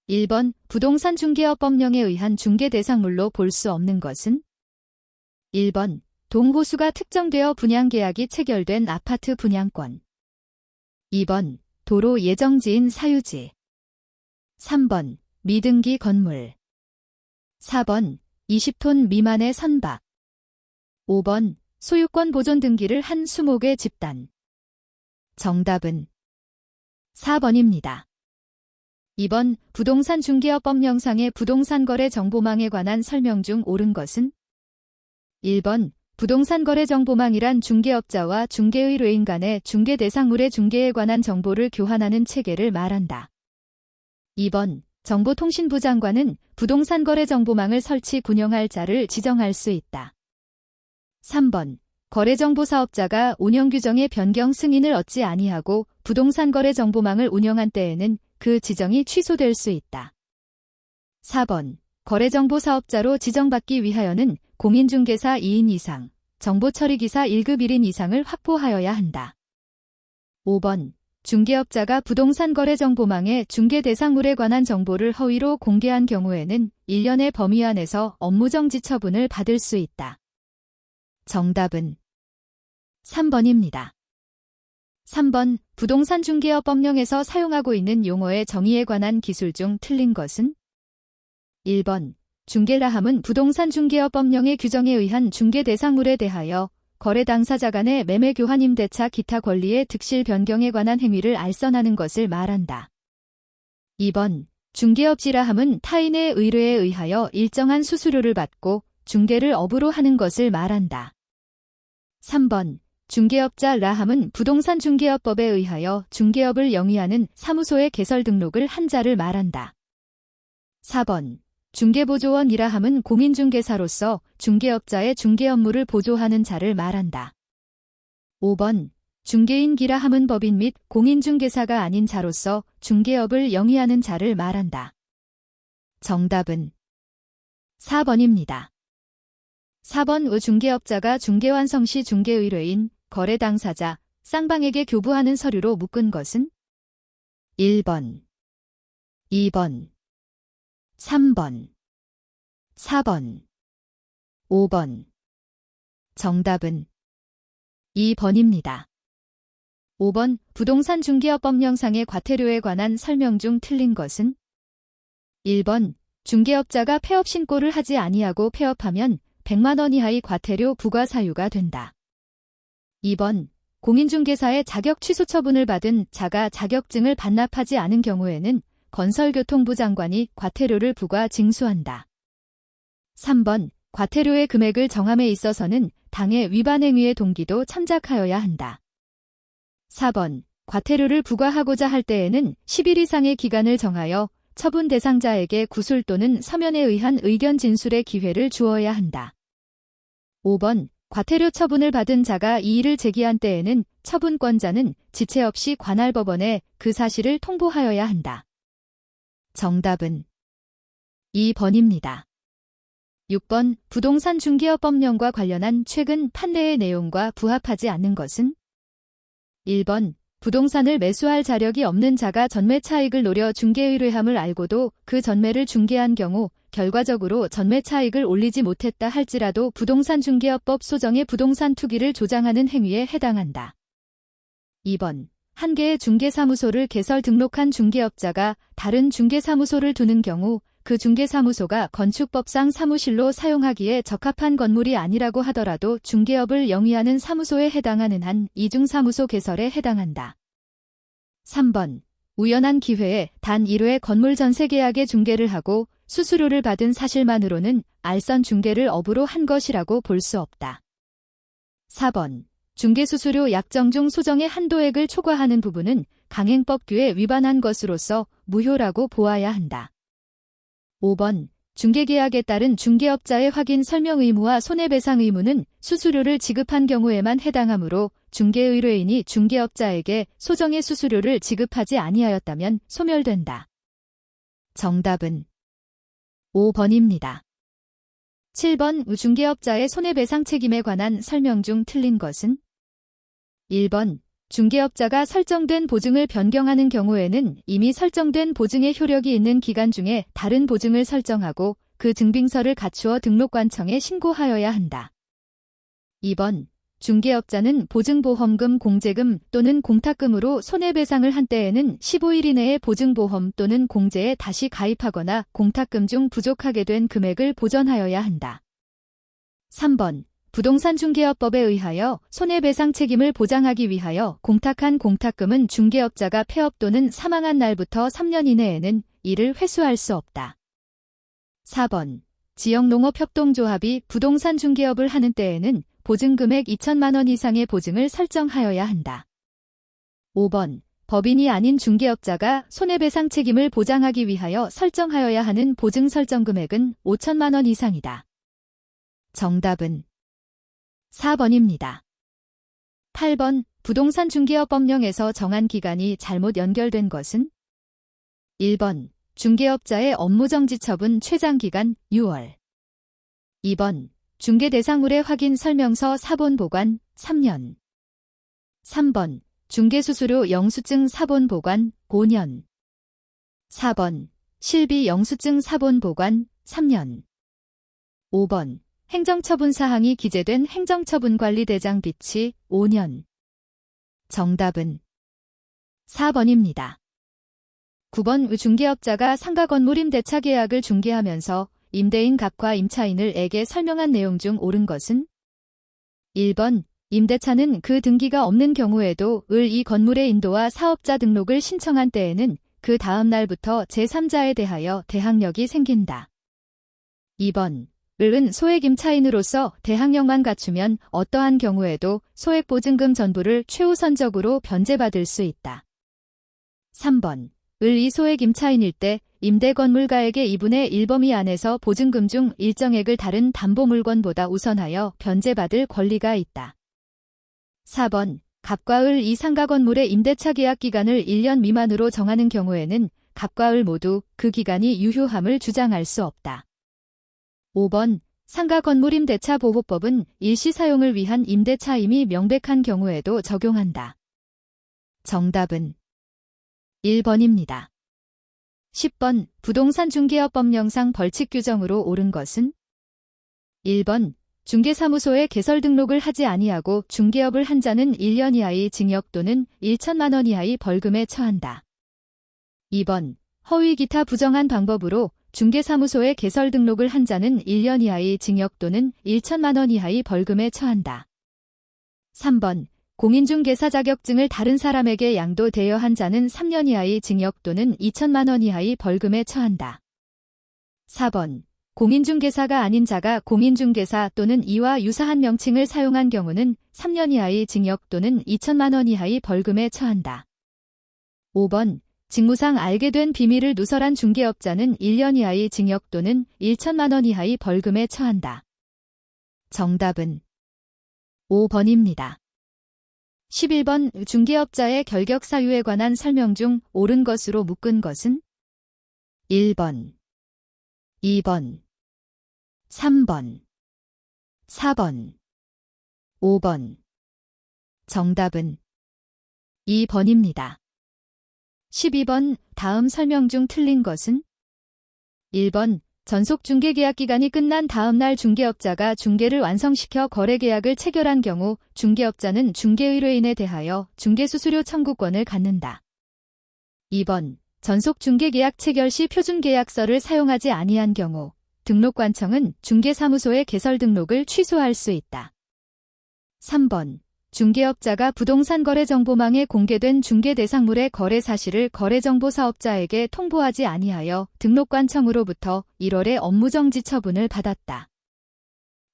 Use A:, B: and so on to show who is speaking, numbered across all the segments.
A: 1번 부동산 중개업법령에 의한 중개대상물로 볼 수 없는 것은 1번 동호수가 특정되어 분양계약이 체결된 아파트 분양권 2번 도로 예정지인 사유지 3번 미등기 건물 4번 20톤 미만의 선박 5번 소유권 보존 등기를 한 20개 집단 정답은 4번입니다. 2번 부동산 중개업법령상의 부동산 거래 정보망에 관한 설명 중 옳은 것은 1번 부동산 거래 정보망이란 중개업자와 중개의뢰인 간의 중개 대상물의 중개에 관한 정보를 교환하는 체계를 말한다. 2번 정보통신부 장관은 부동산 거래 정보망을 설치 운영할 자를 지정할 수 있다. 3번 거래정보사업자가 운영 규정의 변경 승인을 얻지 아니하고 부동산 거래 정보망을 운영한 때에는 그 지정이 취소될 수 있다. 4번 거래정보사업자로 지정받기 위하여는 공인중개사 2인 이상, 정보처리기사 1급 1인 이상을 확보하여야 한다. 5번 중개업자가 부동산 거래 정보망에 중개 대상물에 관한 정보를 허위로 공개한 경우에는 1년의 범위 안에서 업무정지 처분을 받을 수 있다. 정답은 3번입니다. 3번 부동산 중개업법령에서 사용하고 있는 용어의 정의에 관한 기술 중 틀린 것은 1번 중개라 함은 부동산 중개업법령의 규정에 의한 중개 대상물에 대하여 거래 당사자 간의 매매 교환 임대차 기타 권리의 득실 변경에 관한 행위를 알선하는 것을 말한다. 2번 중개업지라 함은 타인의 의뢰에 의하여 일정한 수수료를 받고 중개를 업으로 하는 것을 말한다. 3번 중개업자라 함은 부동산 중개업법에 의하여 중개업을 영위하는 사무소의 개설 등록을 한 자를 말한다. 4번 중개보조원이라 함은 공인중개사로서 중개업자의 중개 업무를 보조하는 자를 말한다. 5번 중개인기라 함은 법인 및 공인중개사가 아닌 자로서 중개업을 영위하는 자를 말한다. 정답은 4번입니다. 4번 중개업자가 중개완성 시 중개의뢰인, 거래 당사자, 쌍방에게 교부하는 서류로 묶은 것은 1번, 2번, 3번, 4번, 5번. 정답은 2번입니다. 5번 부동산 중개업법령상의 과태료에 관한 설명 중 틀린 것은 1번 중개업자가 폐업 신고를 하지 아니하고 폐업하면 100만 원 이하의 과태료 부과 사유가 된다. 2번 공인중개사의 자격 취소 처분을 받은 자가 자격증을 반납하지 않은 경우에는 건설교통부 장관이 과태료를 부과 징수한다. 3번 과태료의 금액을 정함에 있어서는 당해 위반 행위의 동기도 참작하여야 한다. 4번 과태료를 부과하고자 할 때에는 10일 이상의 기간을 정하여 처분 대상자에게 구술 또는 서면에 의한 의견 진술의 기회를 주어야 한다. 5번 과태료 처분을 받은 자가 이의를 제기한 때에는 처분권자는 지체 없이 관할 법원에 그 사실을 통보하여야 한다. 정답은 2번입니다. 6번 부동산 중개업법령과 관련한 최근 판례의 내용과 부합하지 않는 것은 1번 부동산을 매수할 자력이 없는 자가 전매 차익을 노려 중개의뢰함을 알고도 그 전매를 중개한 경우 결과적으로 전매 차익을 올리지 못했다 할지라도 부동산 중개업법 소정의 부동산 투기를 조장하는 행위에 해당한다. 2번 한 개의 중개사무소를 개설 등록한 중개업자가 다른 중개사무소를 두는 경우 그 중개사무소가 건축법상 사무실로 사용하기에 적합한 건물이 아니라고 하더라도 중개업을 영위하는 사무소에 해당하는 한 이중사무소 개설에 해당한다. 3번 우연한 기회에 단 1회 건물 전세 계약의 중개를 하고 수수료를 받은 사실만으로는 알선 중개를 업으로 한 것이라고 볼 수 없다. 4번 중개수수료 약정 중 소정의 한도액을 초과하는 부분은 강행법규에 위반한 것으로서 무효라고 보아야 한다. 5번 중개계약에 따른 중개업자의 확인 설명 의무와 손해배상 의무는 수수료를 지급한 경우에만 해당하므로 중개의뢰인이 중개업자에게 소정의 수수료를 지급하지 아니하였다면 소멸된다. 정답은 5번입니다. 7번 중개업자의 손해배상 책임에 관한 설명 중 틀린 것은 1번 중개업자가 설정된 보증을 변경하는 경우에는 이미 설정된 보증의 효력이 있는 기간 중에 다른 보증을 설정하고 그 증빙서를 갖추어 등록관청에 신고하여야 한다. 2번. 중개업자는 보증보험금 공제금 또는 공탁금으로 손해배상을 한 때에는 15일 이내에 보증보험 또는 공제에 다시 가입하거나 공탁금 중 부족하게 된 금액을 보전하여야 한다. 3번. 부동산중개업법에 의하여 손해배상 책임을 보장하기 위하여 공탁한 공탁금은 중개업자가 폐업 또는 사망한 날부터 3년 이내에는 이를 회수할 수 없다. 4번. 지역농업협동조합이 부동산 중개업을 하는 때에는 보증금액 2천만 원 이상의 보증을 설정하여야 한다. 5번. 법인이 아닌 중개업자가 손해배상 책임을 보장하기 위하여 설정하여야 하는 보증 설정 금액은 5천만 원 이상이다. 정답은 4번입니다. 8번. 부동산 중개업법령에서 정한 기간이 잘못 연결된 것은? 1번. 중개업자의 업무정지 처분 최장기간 6월. 2번. 중개대상물의 확인 설명서 사본 보관 3년. 3번. 중개수수료 영수증 사본 보관 5년. 4번. 실비 영수증 사본 보관 3년. 5번. 행정처분사항이 기재된 행정처분관리대장 비치 5년. 정답은 4번입니다. 9번. 중개업자가 상가 건물 임대차 계약을 중개하면서 임대인 각과 임차인을에게 설명한 내용 중 옳은 것은? 1번. 임대차는 그 등기가 없는 경우에도 이 건물의 인도와 사업자 등록을 신청한 때에는 그 다음 날부터 제3자에 대하여 대항력이 생긴다. 2번. 은 소액 임차인으로서 대항력만 갖추면 어떠한 경우에도 소액보증금 전부를 최우선적으로 변제받을 수 있다. 3번. 이 소액 임차인일 때 임대건물가액의 2분의 1 범위 안에서 보증금 중 일정액을 다른 담보물건보다 우선하여 변제받을 권리가 있다. 4번. 갑과 이 상가 건물의 임대차 계약 기간을 1년 미만으로 정하는 경우에는 갑과 모두 그 기간이 유효함을 주장할 수 없다. 5번. 상가 건물 임대차 보호법은 일시 사용을 위한 임대차임이 명백한 경우에도 적용한다. 정답은 1번입니다. 10번. 부동산 중개업법령상 벌칙 규정으로 옳은 것은? 1번. 중개사무소에 개설 등록을 하지 아니하고 중개업을 한 자는 1년 이하의 징역 또는 1천만 원 이하의 벌금에 처한다. 2번. 허위 기타 부정한 방법으로 중개사무소에 개설 등록을 한 자는 1년 이하의 징역 또는 1천만 원 이하의 벌금에 처한다. 3번. 공인중개사 자격증을 다른 사람에게 양도 대여한 자는 3년 이하의 징역 또는 2천만 원 이하의 벌금에 처한다. 4번. 공인중개사가 아닌 자가 공인중개사 또는 이와 유사한 명칭을 사용한 경우는 3년 이하의 징역 또는 2천만 원 이하의 벌금에 처한다. 5번. 직무상 알게 된 비밀을 누설한 중개업자는 1년 이하의 징역 또는 1천만 원 이하의 벌금에 처한다. 정답은 5번입니다. 11번. 중개업자의 결격 사유에 관한 설명 중 옳은 것으로 묶은 것은? 1번, 2번, 3번, 4번, 5번. 정답은 2번입니다. 12번. 다음 설명 중 틀린 것은? 1번. 전속 중개계약 기간이 끝난 다음 날 중개업자가 중개를 완성시켜 거래계약을 체결한 경우 중개업자는 중개의뢰인에 대하여 중개수수료 청구권을 갖는다. 2번. 전속 중개계약 체결 시 표준계약서를 사용하지 아니한 경우 등록관청은 중개사무소의 개설 등록을 취소할 수 있다. 3번. 중개업자가 부동산 거래정보망에 공개된 중개대상물의 거래 사실을 거래정보사업자에게 통보하지 아니하여 등록관청으로부터 1월에 업무정지 처분을 받았다.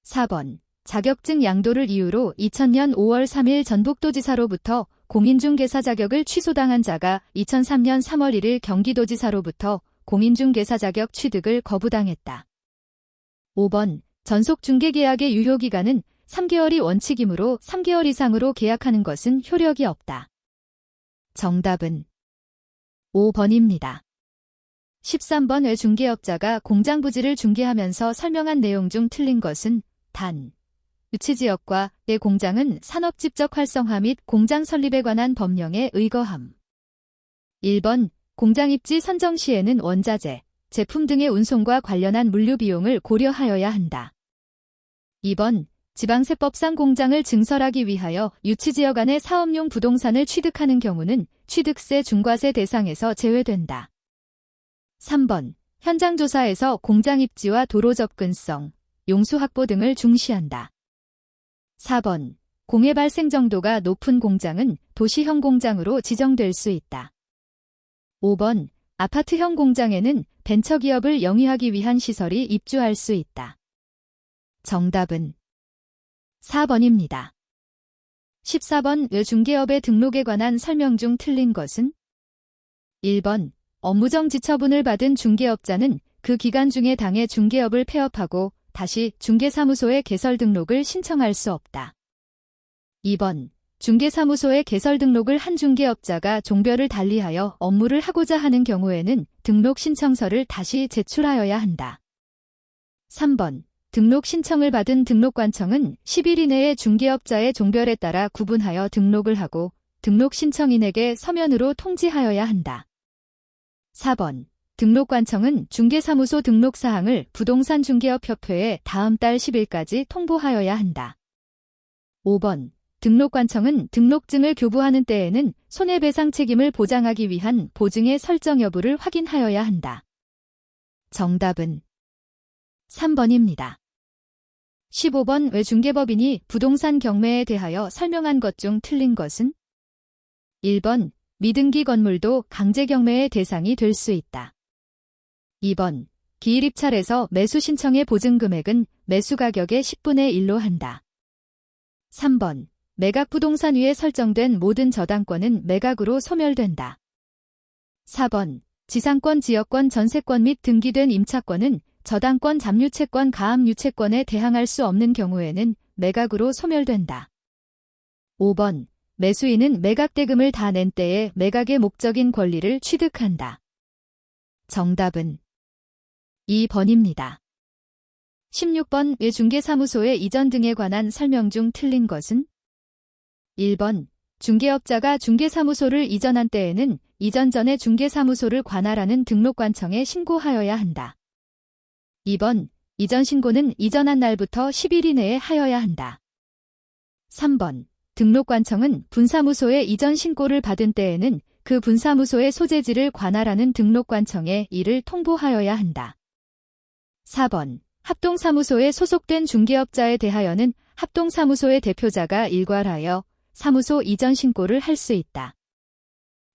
A: 4번. 자격증 양도를 이유로 2000년 5월 3일 전북도지사로부터 공인중개사 자격을 취소당한 자가 2003년 3월 1일 경기도지사로부터 공인중개사 자격 취득을 거부당했다. 5번. 전속중개계약의 유효기간은 3개월이 원칙이므로 3개월 이상으로 계약하는 것은 효력이 없다. 정답은 5번입니다. 13번. 왜 중개업자가 공장 부지를 중개하면서 설명한 내용 중 틀린 것은? 단. 유치지역과 내 공장은 산업집적 활성화 및 공장 설립에 관한 법령에 의거함. 1번 공장 입지 선정 시에는 원자재, 제품 등의 운송과 관련한 물류 비용을 고려하여야 한다. 2번 지방세법상 공장을 증설하기 위하여 유치지역 안에 사업용 부동산을 취득하는 경우는 취득세 중과세 대상에서 제외된다. 3번 현장 조사에서 공장 입지와 도로 접근성, 용수 확보 등을 중시한다. 4번 공해 발생 정도가 높은 공장은 도시형 공장으로 지정될 수 있다. 5번 아파트형 공장에는 벤처기업을 영위하기 위한 시설이 입주할 수 있다. 정답은 4번입니다. 14번 외중개업의 등록에 관한 설명 중 틀린 것은? 1번 업무정 지처분을 받은 중개업자는 그 기간 중에 당해 중개업을 폐업하고 다시 중개사무소에 개설 등록을 신청할 수 없다. 2번 중개사무소에 개설 등록을 한 중개업자가 종별을 달리하여 업무를 하고자 하는 경우에는 등록 신청서를 다시 제출하여야 한다. 3번 등록 신청을 받은 등록관청은 10일 이내에 중개업자의 종별에 따라 구분하여 등록을 하고 등록 신청인에게 서면으로 통지하여야 한다. 4번 등록관청은 중개사무소 등록사항을 부동산중개업협회에 다음 달 10일까지 통보하여야 한다. 5번 등록관청은 등록증을 교부하는 때에는 손해배상 책임을 보장하기 위한 보증의 설정 여부를 확인하여야 한다. 정답은 3번입니다. 15번 외중개법인이 부동산 경매에 대하여 설명한 것 중 틀린 것은? 1번 미등기 건물도 강제 경매의 대상이 될 수 있다. 2번 기일 입찰에서 매수 신청의 보증금액은 매수 가격의 10분의 1로 한다. 3번 매각 부동산 위에 설정된 모든 저당권은 매각으로 소멸된다. 4번 지상권, 지역권, 전세권 및 등기된 임차권은 저당권, 잠유채권, 가압유채권에 대항할 수 없는 경우에는 매각으로 소멸된다. 5번 매수인은 매각대금을 다 낸 때에 매각의 목적인 권리를 취득한다. 정답은 2번입니다. 16번 외중개사무소의 이전 등에 관한 설명 중 틀린 것은? 1번 중개업자가 중개사무소를 이전한 때에는 이전 전에 중개사무소를 관할하는 등록관청에 신고하여야 한다. 2번 이전 신고는 이전한 날부터 10일 이내에 하여야 한다. 3번 등록관청은 분사무소에 이전 신고를 받은 때에는 그 분사무소의 소재지를 관할하는 등록관청에 이를 통보하여야 한다. 4번 합동사무소에 소속된 중개업자에 대하여는 합동사무소의 대표자가 일괄하여 사무소 이전 신고를 할 수 있다.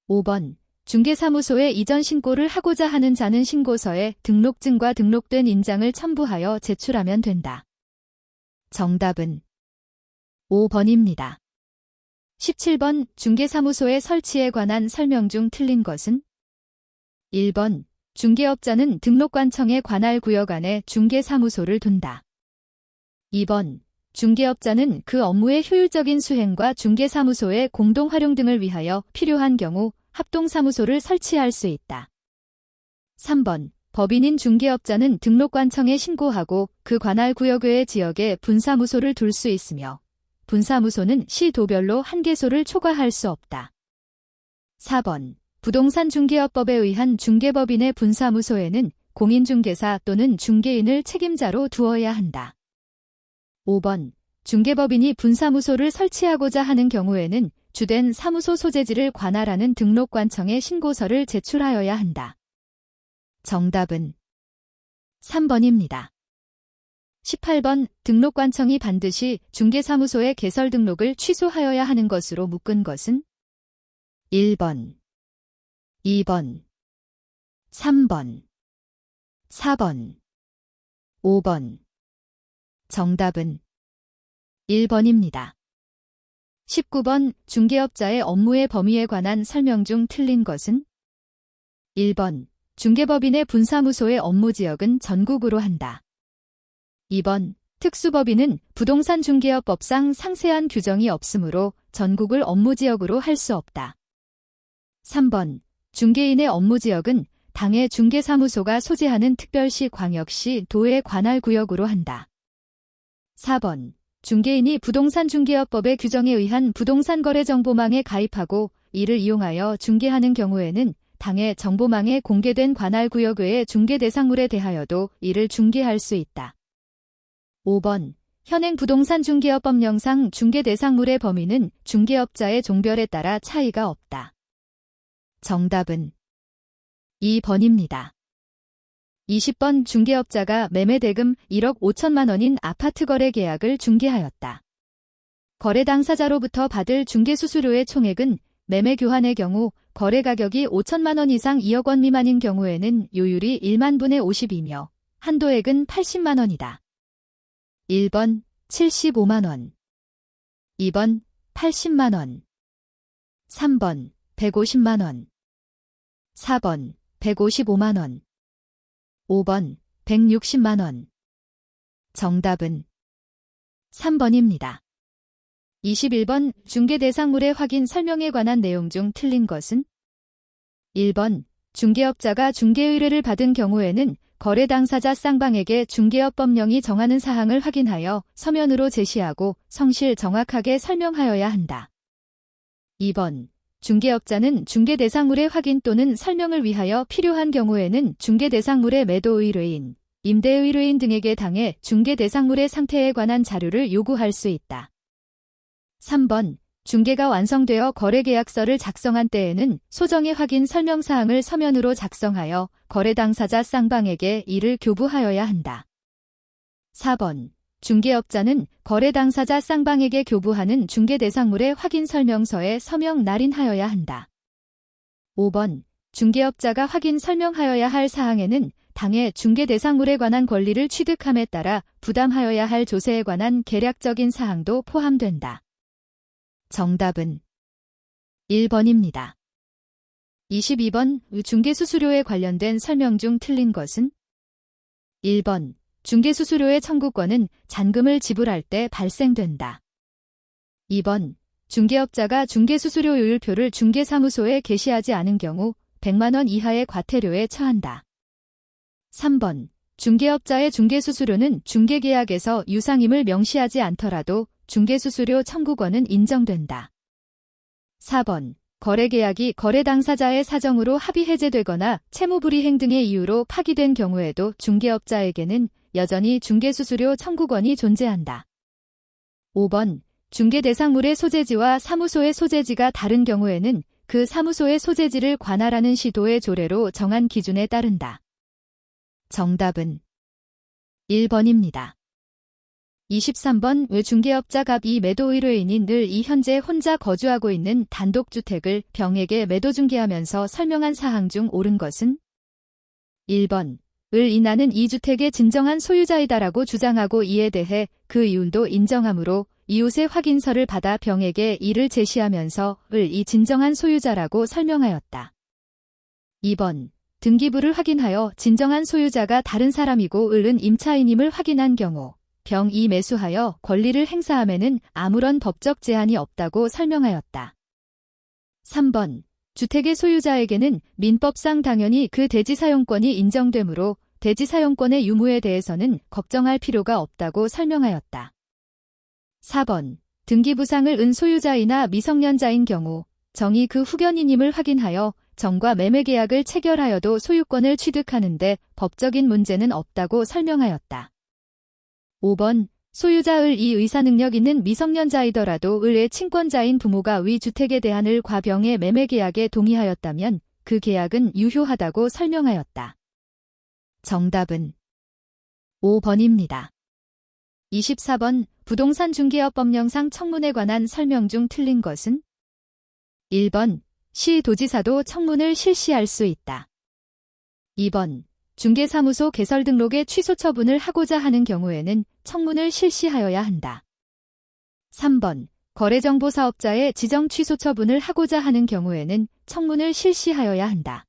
A: 5번 중개사무소에 이전 신고를 하고자 하는 자는 신고서에 등록증과 등록된 인장을 첨부하여 제출하면 된다. 정답은 5번입니다. 17번 중개사무소의 설치에 관한 설명 중 틀린 것은? 1번 중개업자는 등록관청의 관할 구역 안에 중개사무소를 둔다. 2번 중개업자는 그 업무의 효율적인 수행과 중개사무소의 공동 활용 등을 위하여 필요한 경우 합동사무소를 설치할 수 있다. 3번 법인인 중개업자는 등록관청에 신고하고 그 관할 구역 외의 지역에 분사무소를 둘 수 있으며 분사무소는 시도별로 한 개소를 초과할 수 없다. 4번 부동산 중개업법에 의한 중개법인의 분사무소에는 공인중개사 또는 중개인을 책임자로 두어야 한다. 5번 중개법인이 분사무소를 설치하고자 하는 경우에는 주된 사무소 소재지를 관할하는 등록관청에 신고서를 제출하여야 한다. 정답은 3번입니다. 18번 등록관청이 반드시 중개사무소의 개설 등록을 취소하여야 하는 것으로 묶은 것은? 1번, 2번, 3번, 4번, 5번. 정답은 1번입니다. 19번 중개업자의 업무의 범위에 관한 설명 중 틀린 것은? 1번 중개법인의 분사무소의 업무지역은 전국으로 한다. 2번 특수법인은 부동산 중개업법상 상세한 규정이 없으므로 전국을 업무지역으로 할 수 없다. 3번 중개인의 업무지역은 당해 중개사무소가 소재하는 특별시, 광역시, 도의 관할 구역으로 한다. 4번 중개인이 부동산 중개업법의 규정에 의한 부동산 거래 정보망에 가입하고 이를 이용하여 중개하는 경우에는 당해 정보망에 공개된 관할 구역 외의 중개 대상물에 대하여도 이를 중개할 수 있다. 5번. 현행 부동산 중개업법령상 중개 대상물의 범위는 중개업자의 종별에 따라 차이가 없다. 정답은 2번입니다. 20번 중개업자가 매매대금 1억 5천만 원인 아파트 거래 계약을 중개하였다. 거래 당사자로부터 받을 중개수수료의 총액은 매매 교환의 경우 거래 가격이 5천만 원 이상 2억 원 미만인 경우에는 요율이 1만 분의 50이며 한도액은 80만 원이다. 1번 75만 원, 2번 80만 원, 3번 150만 원, 4번 155만 원, 5번 160만 원. 정답은 3번입니다. 21번 중개 대상물의 확인 설명에 관한 내용 중 틀린 것은? 1번 중개업자가 중개 의뢰를 받은 경우에는 거래 당사자 쌍방에게 중개업법령이 정하는 사항을 확인하여 서면으로 제시하고 성실 정확하게 설명하여야 한다. 2번 중개업자는 중개 대상물의 확인 또는 설명을 위하여 필요한 경우에는 중개 대상물의 매도 의뢰인, 임대 의뢰인 등에게 당해 중개 대상물의 상태에 관한 자료를 요구할 수 있다. 3번 중개가 완성되어 거래계약서를 작성한 때에는 소정의 확인 설명사항을 서면으로 작성하여 거래 당사자 쌍방에게 이를 교부하여야 한다. 4번 중개업자는 거래 당사자 쌍방에게 교부하는 중개 대상물의 확인 설명서에 서명 날인하여야 한다. 5번 중개업자가 확인 설명하여야 할 사항에는 당해 중개 대상물에 관한 권리를 취득함에 따라 부담하여야 할 조세에 관한 계략적인 사항도 포함된다. 정답은 1번입니다. 22번 중개수수료에 관련된 설명 중 틀린 것은? 1번 중개수수료의 청구권은 잔금을 지불할 때 발생된다. 2번 중개업자가 중개수수료요율표를 중개사무소에 게시하지 않은 경우 100만 원 이하의 과태료에 처한다. 3번 중개업자의 중개수수료는 중개계약에서 유상임을 명시하지 않더라도 중개수수료 청구권은 인정된다. 4번 거래계약이 거래 당사자의 사정으로 합의 해제되거나 채무불이행 등의 이유로 파기된 경우에도 중개업자에게는 여전히 중개수수료 청구권이 존재한다. 5번 중개 대상물의 소재지와 사무소의 소재지가 다른 경우에는 그 사무소의 소재지를 관할하는 시도의 조례로 정한 기준에 따른다. 정답은 1번입니다. 23번 왜 중개업자 갑이 매도 의뢰인인 을 현재 혼자 거주하고 있는 단독주택을 병에게 매도 중개하면서 설명한 사항 중 옳은 것은? 1번 나는 이 주택의 진정한 소유자이다라고 주장하고 이에 대해 그 이윤도 인정하므로 이웃의 확인서를 받아 병에게 이를 제시하면서 이 진정한 소유자라고 설명하였다. 2번 등기부를 확인하여 진정한 소유자가 다른 사람이고 을은 임차인임을 확인한 경우 병이 매수하여 권리를 행사함에는 아무런 법적 제한이 없다고 설명하였다. 3번 주택의 소유자에게는 민법상 당연히 그 대지 사용권이 인정되므로 대지 사용권의 유무에 대해서는 걱정할 필요가 없다고 설명하였다. 4번 등기부상을 은 소유자이나 미성년자인 경우 정이 그 후견인임을 확인하여 정과 매매계약을 체결하여도 소유권을 취득하는데 법적인 문제는 없다고 설명하였다. 5번 소유자 이 의사능력 있는 미성년자이더라도 을의 친권자인 부모가 위 주택에 대한 을과 병의 매매계약에 동의하였다면 그 계약은 유효하다고 설명하였다. 정답은 5번입니다. 24번 부동산 중개업법령상 청문에 관한 설명 중 틀린 것은? 1번 시도지사도 청문을 실시할 수 있다. 2번 중개사무소 개설 등록의 취소 처분을 하고자 하는 경우에는 청문을 실시하여야 한다. 3번 거래정보사업자의 지정 취소 처분을 하고자 하는 경우에는 청문을 실시하여야 한다.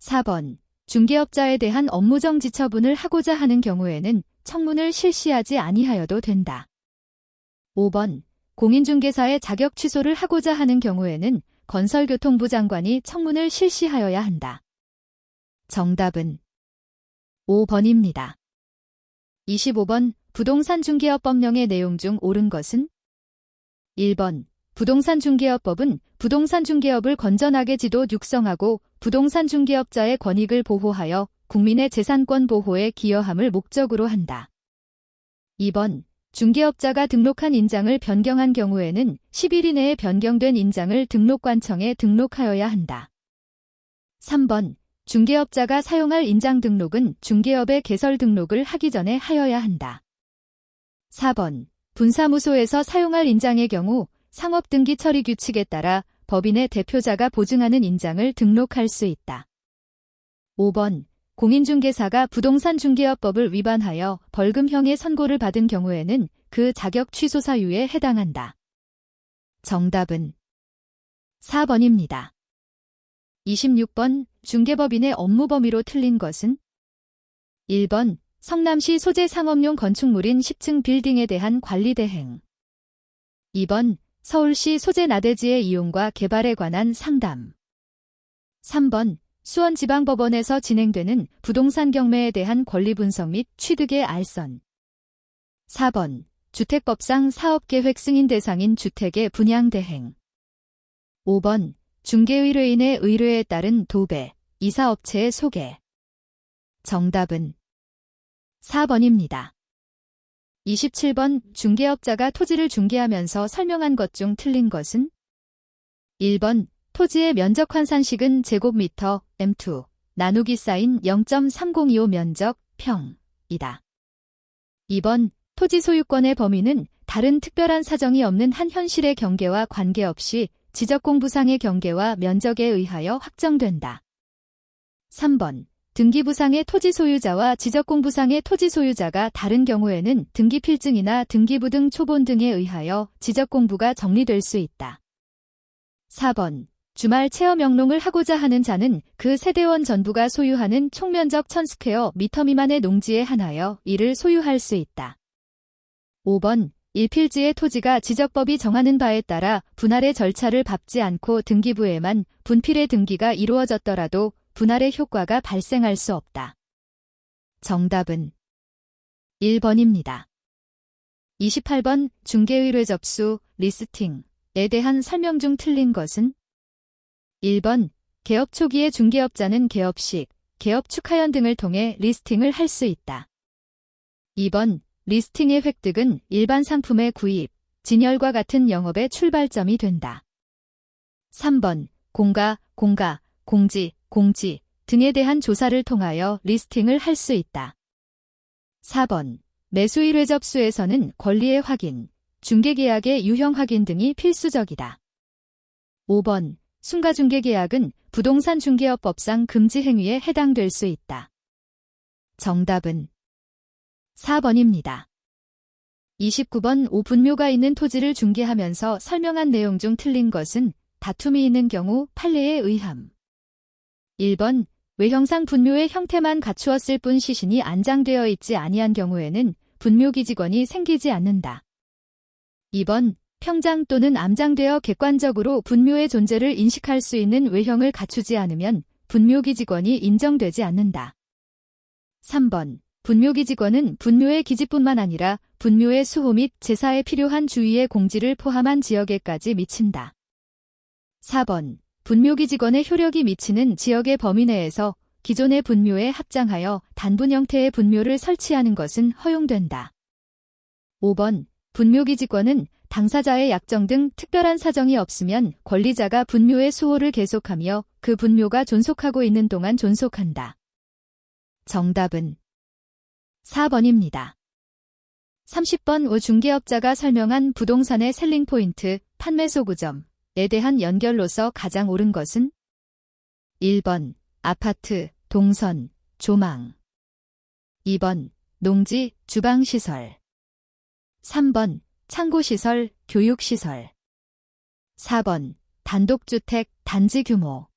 A: 4번 중개업자에 대한 업무정지 처분을 하고자 하는 경우에는 청문을 실시하지 아니하여도 된다. 5번 공인중개사의 자격 취소를 하고자 하는 경우에는 건설교통부 장관이 청문을 실시하여야 한다. 정답은 5번입니다. 25번 부동산 중개업법령의 내용 중 옳은 것은? 1번. 부동산 중개업법은 부동산 중개업을 건전하게 지도 육성하고 부동산 중개업자의 권익을 보호하여 국민의 재산권 보호에 기여함을 목적으로 한다. 2번. 중개업자가 등록한 인장을 변경한 경우에는 10일 이내에 변경된 인장을 등록관청에 등록하여야 한다. 3번. 중개업자가 사용할 인장 등록은 중개업의 개설 등록을 하기 전에 하여야 한다. 4번. 분사무소에서 사용할 인장의 경우 상업등기 처리 규칙에 따라 법인의 대표자가 보증하는 인장을 등록할 수 있다. 5번. 공인중개사가 부동산 중개업법을 위반하여 벌금형의 선고를 받은 경우에는 그 자격 취소 사유에 해당한다. 정답은 4번입니다. 26번. 중개법인의 업무 범위로 틀린 것은? 1번. 성남시 소재 상업용 건축물인 10층 빌딩에 대한 관리 대행. 2번. 서울시 소재 나대지의 이용과 개발에 관한 상담. 3번. 수원지방법원에서 진행되는 부동산 경매에 대한 권리 분석 및 취득의 알선. 4번. 주택법상 사업계획 승인 대상인 주택의 분양 대행. 5번. 중개의뢰인의 의뢰에 따른 도배, 이사업체의 소개. 정답은 4번입니다. 27번. 중개업자가 토지를 중개하면서 설명한 것 중 틀린 것은? 1번. 토지의 면적 환산식은 제곱미터 M2 나누기 사인 0.3025 면적 평이다. 2번. 토지 소유권의 범위는 다른 특별한 사정이 없는 한 현실의 경계와 관계없이 지적공부상의 경계와 면적에 의하여 확정된다. 3번. 등기부상의 토지 소유자와 지적공부상의 토지 소유자가 다른 경우에는 등기필증이나 등기부 등 초본 등에 의하여 지적공부가 정리될 수 있다. 4번. 주말 체험 영농을 하고자 하는 자는 그 세대원 전부가 소유하는 총면적 1000스퀘어 미만의 농지에 한하여 이를 소유할 수 있다. 5번. 1필지의 토지가 지적법이 정하는 바에 따라 분할의 절차를 밟지 않고 등기부에만 분필의 등기가 이루어졌더라도 분할의 효과가 발생할 수 없다. 정답은 1번입니다. 28번. 중개의뢰 접수, 리스팅에 대한 설명 중 틀린 것은? 1번. 개업 초기의 중개업자는 개업식, 개업 축하연 등을 통해 리스팅을 할 수 있다. 2번. 리스팅의 획득은 일반 상품의 구입, 진열과 같은 영업의 출발점이 된다. 3번. 공가, 공지 등에 대한 조사를 통하여 리스팅을 할 수 있다. 4번. 매수의뢰 접수에서는 권리의 확인, 중개계약의 유형 확인 등이 필수적이다. 5번. 순가중개계약은 부동산 중개업법상 금지 행위에 해당될 수 있다. 정답은 4번입니다. 29번. 분묘가 있는 토지를 중개하면서 설명한 내용 중 틀린 것은 다툼이 있는 경우 판례에 의함. 1번. 외형상 분묘의 형태만 갖추었을 뿐 시신이 안장되어 있지 아니한 경우에는 분묘기지권이 생기지 않는다. 2번. 평장 또는 암장되어 객관적으로 분묘의 존재를 인식할 수 있는 외형을 갖추지 않으면 분묘기지권이 인정되지 않는다. 3번. 분묘기지권은 분묘의 기지뿐만 아니라 분묘의 수호 및 제사에 필요한 주의의 공지를 포함한 지역에까지 미친다. 4번. 분묘기지권의 효력이 미치는 지역의 범위 내에서 기존의 분묘에 합장하여 단분 형태의 분묘를 설치하는 것은 허용된다. 5번. 분묘기지권은 당사자의 약정 등 특별한 사정이 없으면 권리자가 분묘의 수호를 계속하며 그 분묘가 존속하고 있는 동안 존속한다. 정답은 4번입니다. 30번. 중개업자가 설명한 부동산의 셀링포인트, 판매 소구점에 대한 연결로서 가장 옳은 것은? 1번. 아파트, 동선, 조망. 2번. 농지, 주방시설. 3번. 창고시설, 교육시설. 4번. 단독주택, 단지 규모.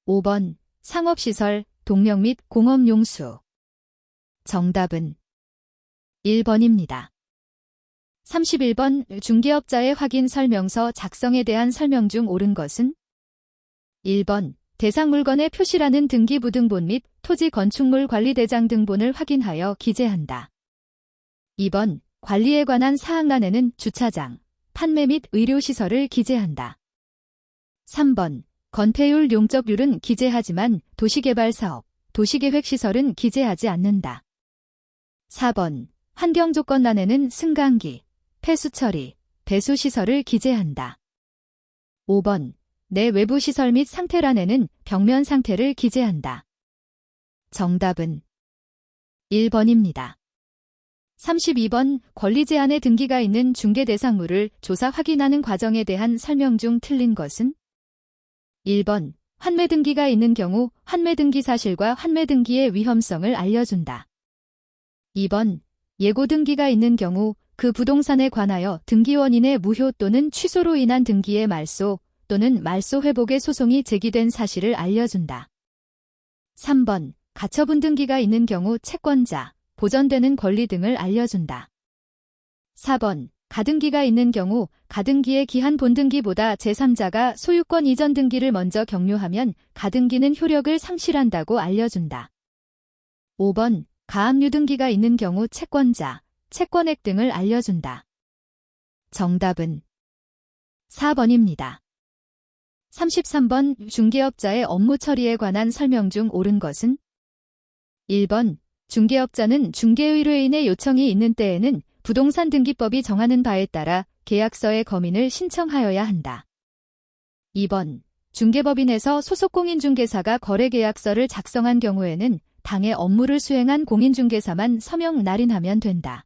A: 5번. 상업시설, 동력 및 공업용수. 정답은 1번입니다. 31번. 중개업자의 확인 설명서 작성에 대한 설명 중 옳은 것은? 1번. 대상 물건의 표시라는 등기부등본 및 토지 건축물 관리대장 등본을 확인하여 기재한다. 2번 관리에 관한 사항란에는 주차장, 판매 및 의료시설을 기재한다. 3번 건폐율 용적률은 기재하지만 도시개발사업, 도시계획시설은 기재하지 않는다. 4번 환경조건란에는 승강기, 폐수처리, 배수시설을 기재한다. 5번 내 외부시설 및 상태란에는 벽면 상태를 기재한다. 정답은 1번입니다. 32번 권리제한의 등기가 있는 중개대상물을 조사 확인하는 과정에 대한 설명 중 틀린 것은? 1번 환매등기가 있는 경우 환매등기 사실과 환매등기의 위험성을 알려준다. 2번 예고등기가 있는 경우 그 부동산에 관하여 등기원인의 무효 또는 취소로 인한 등기의 말소 또는 말소 회복의 소송이 제기된 사실을 알려준다. 3번 가처분 등기가 있는 경우 채권자, 보전되는 권리 등을 알려준다. 4번 가등기가 있는 경우 가등기의 기한 본등기보다 제3자가 소유권 이전 등기를 먼저 격려하면 가등기는 효력을 상실한다고 알려준다. 5번 가압류 등기가 있는 경우 채권자, 채권액 등을 알려준다. 정답은 4번입니다. 33번 중개업자의 업무 처리에 관한 설명 중 옳은 것은? 1번 중개업자는 중개의뢰인의 요청이 있는 때에는 부동산 등기법이 정하는 바에 따라 계약서의 검인을 신청하여야 한다. 2번 중개법인에서 소속 공인중개사가 거래계약서를 작성한 경우에는 당해 업무를 수행한 공인중개사만 서명 날인하면 된다.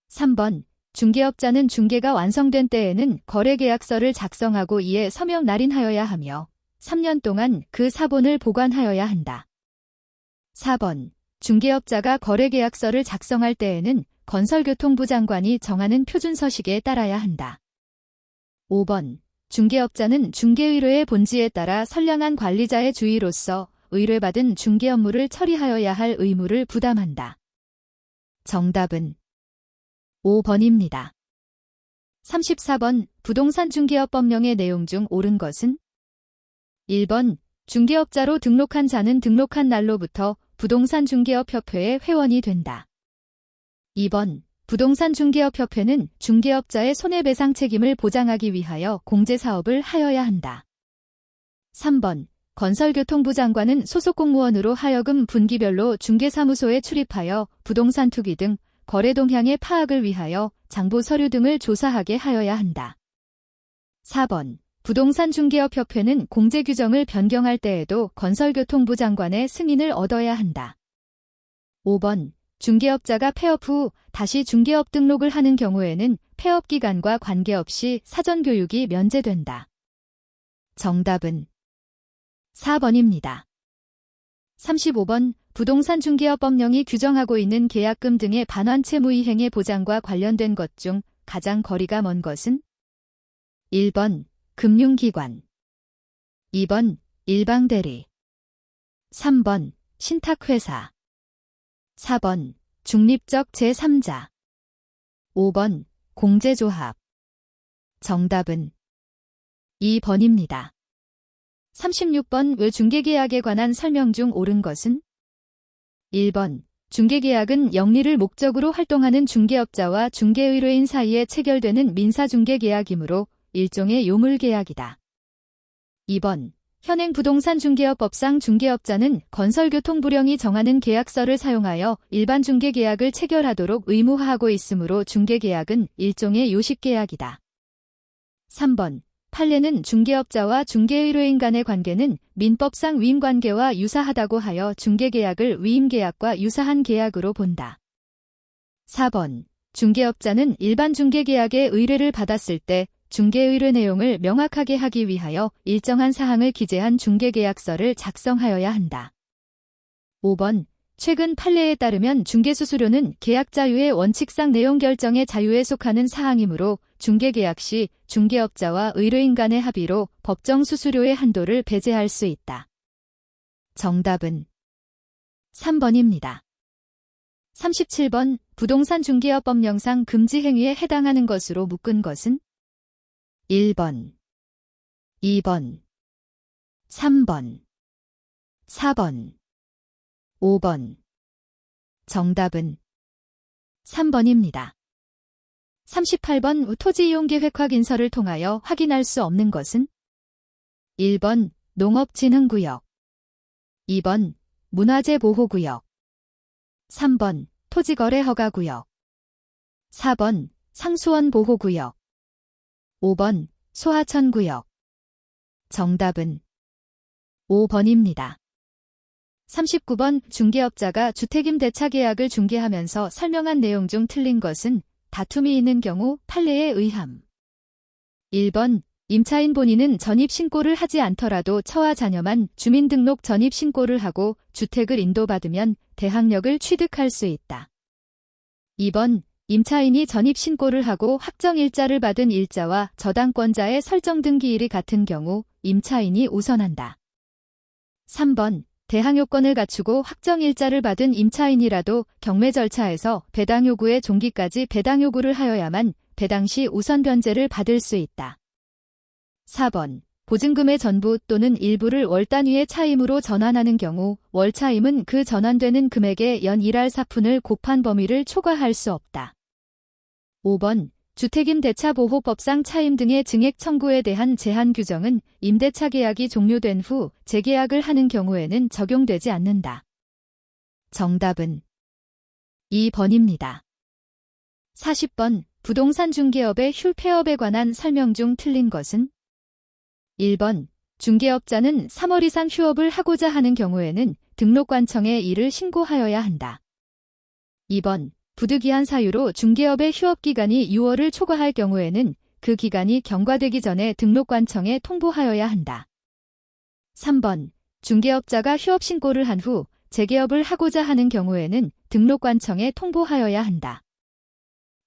A: 3번 중개업자는 중개가 완성된 때에는 거래계약서를 작성하고 이에 서명 날인하여야 하며 3년 동안 그 사본을 보관하여야 한다. 4번 중개업자가 거래계약서를 작성할 때에는 건설교통부 장관이 정하는 표준서식에 따라야 한다. 5번 중개업자는 중개의뢰의 본지에 따라 선량한 관리자의 주의로서 의뢰받은 중개 업무를 처리하여야 할 의무를 부담한다. 정답은 5번입니다. 34번 부동산 중개업 법령의 내용 중 옳은 것은? 1번 중개업자로 등록한 자는 등록한 날로부터 부동산 중개업 협회의 회원이 된다. 2번 부동산 중개업 협회는 중개업자의 손해배상 책임을 보장하기 위하여 공제사업을 하여야 한다. 3번 건설교통부 장관은 소속 공무원으로 하여금 분기별로 중개사무소에 출입하여 부동산 투기 등 거래 동향의 파악을 위하여 장부 서류 등을 조사하게 하여야 한다. 4번 부동산 중개업 협회는 공제 규정을 변경할 때에도 건설교통부 장관의 승인을 얻어야 한다. 5번 중개업자가 폐업 후 다시 중개업 등록을 하는 경우에는 폐업 기간과 관계없이 사전교육이 면제된다. 정답은 4번입니다. 35번 부동산 중개업 법령이 규정하고 있는 계약금 등의 반환 채무 이행의 보장과 관련된 것 중 가장 거리가 먼 것은? 1번 금융기관 2번 일방대리 3번 신탁회사 4번 중립적 제3자 5번 공제조합 정답은 2번입니다. 36번 왜 중개계약에 관한 설명 중 옳은 것은? 1번 중개계약은 영리를 목적으로 활동하는 중개업자와 중개의뢰인 사이에 체결되는 민사중개계약이므로 일종의 요물계약이다. 2번 현행 부동산 중개업법상 중개업자는 건설교통부령이 정하는 계약서를 사용하여 일반 중개계약을 체결하도록 의무화하고 있으므로 중개계약은 일종의 요식계약이다. 3번 판례는 중개업자와 중개의뢰인 간의 관계는 민법상 위임관계와 유사하다고 하여 중개계약을 위임계약과 유사한 계약으로 본다. 4번 중개업자는 일반 중개계약의 의뢰를 받았을 때 중개의뢰 내용을 명확하게 하기 위하여 일정한 사항을 기재한 중개계약서를 작성하여야 한다. 5번 최근 판례에 따르면 중개수수료는 계약 자유의 원칙상 내용 결정의 자유에 속하는 사항이므로 중개계약 시 중개업자와 의뢰인 간의 합의로 법정 수수료의 한도를 배제할 수 있다. 정답은 3번입니다. 37번 부동산 중개업 법령상 금지 행위에 해당하는 것으로 묶은 것은? 1번, 2번, 3번, 4번, 5번. 정답은 3번입니다. 38번 토지이용계획 확인서를 통하여 확인할 수 없는 것은 1번 농업진흥구역, 2번 문화재보호구역, 3번 토지거래허가구역, 4번 상수원보호구역, 5번 소하천구역. 정답은 5번입니다. 39번 중개업자가 주택임대차 계약을 중개하면서 설명한 내용 중 틀린 것은 다툼이 있는 경우 판례에 의함. 1번 임차인 본인은 전입신고를 하지 않더라도 처와 자녀만 주민등록 전입신고를 하고 주택을 인도받으면 대항력을 취득할 수 있다. 2번 임차인이 전입신고를 하고 확정일자를 받은 일자와 저당권자의 설정등기일이 같은 경우 임차인이 우선한다. 3번 대항요건을 갖추고 확정일자를 받은 임차인이라도 경매 절차에서 배당요구의 종기까지 배당요구를 하여야만 배당 시 우선 변제를 받을 수 있다. 4번 보증금의 전부 또는 일부를 월 단위의 차임으로 전환하는 경우 월 차임은 그 전환되는 금액의 연 1할 4푼을 곱한 범위를 초과할 수 없다. 5번 주택임대차보호법상 차임 등의 증액 청구에 대한 제한 규정은 임대차 계약이 종료된 후 재계약을 하는 경우에는 적용되지 않는다. 정답은 2번입니다. 40번 부동산 중개업의 휴폐업에 관한 설명 중 틀린 것은 1번 중개업자는 3월 이상 휴업을 하고자 하는 경우에는 등록관청에 이를 신고하여야 한다. 2번 부득이한 사유로 중개업의 휴업기간이 6월을 초과할 경우에는 그 기간이 경과되기 전에 등록관청에 통보하여야 한다. 3번 중개업자가 휴업신고를 한 후 재개업을 하고자 하는 경우에는 등록관청에 통보하여야 한다.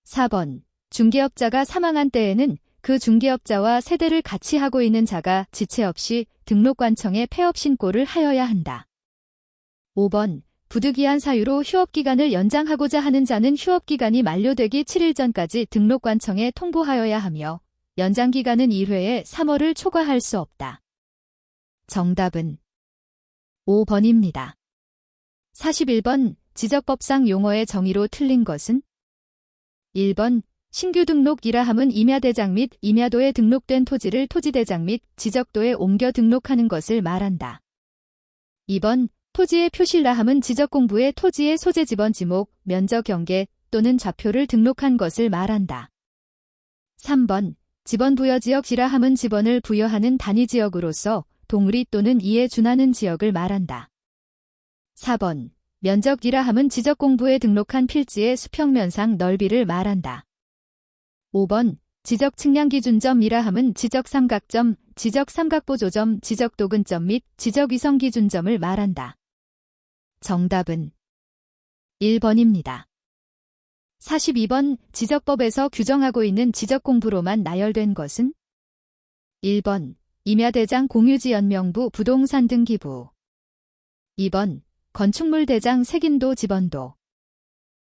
A: 4번 중개업자가 사망한 때에는 그 중개업자와 세대를 같이 하고 있는 자가 지체 없이 등록관청에 폐업신고를 하여야 한다. 5번 부득이한 사유로 휴업기간을 연장하고자 하는 자는 휴업기간이 만료되기 7일 전까지 등록관청에 통보하여야 하며 연장기간은 1회에 3월을 초과할 수 없다. 정답은 5번입니다. 41번 지적법상 용어의 정의로 틀린 것은 1번 신규 등록이라 함은 임야대장 및 임야도에 등록된 토지를 토지대장 및 지적도에 옮겨 등록하는 것을 말한다. 2번 토지의 표실라 함은 지적공부에 토지의 소재 지번 지목, 면적 경계 또는 좌표를 등록한 것을 말한다. 3번 지번 부여 지역지라 함은 지번을 부여하는 단위지역으로서 동리 또는 이에 준하는 지역을 말한다. 4번 면적이라 함은 지적공부에 등록한 필지의 수평면상 넓이를 말한다. 5번 지적측량기준점이라 함은 지적삼각점, 지적삼각보조점, 지적도근점 및 지적위성기준점을 말한다. 정답은 1번입니다. 42번 지적법에서 규정하고 있는 지적공부로만 나열된 것은 1번 임야대장 공유지연명부 부동산 등기부 2번 건축물대장 색인도 지번도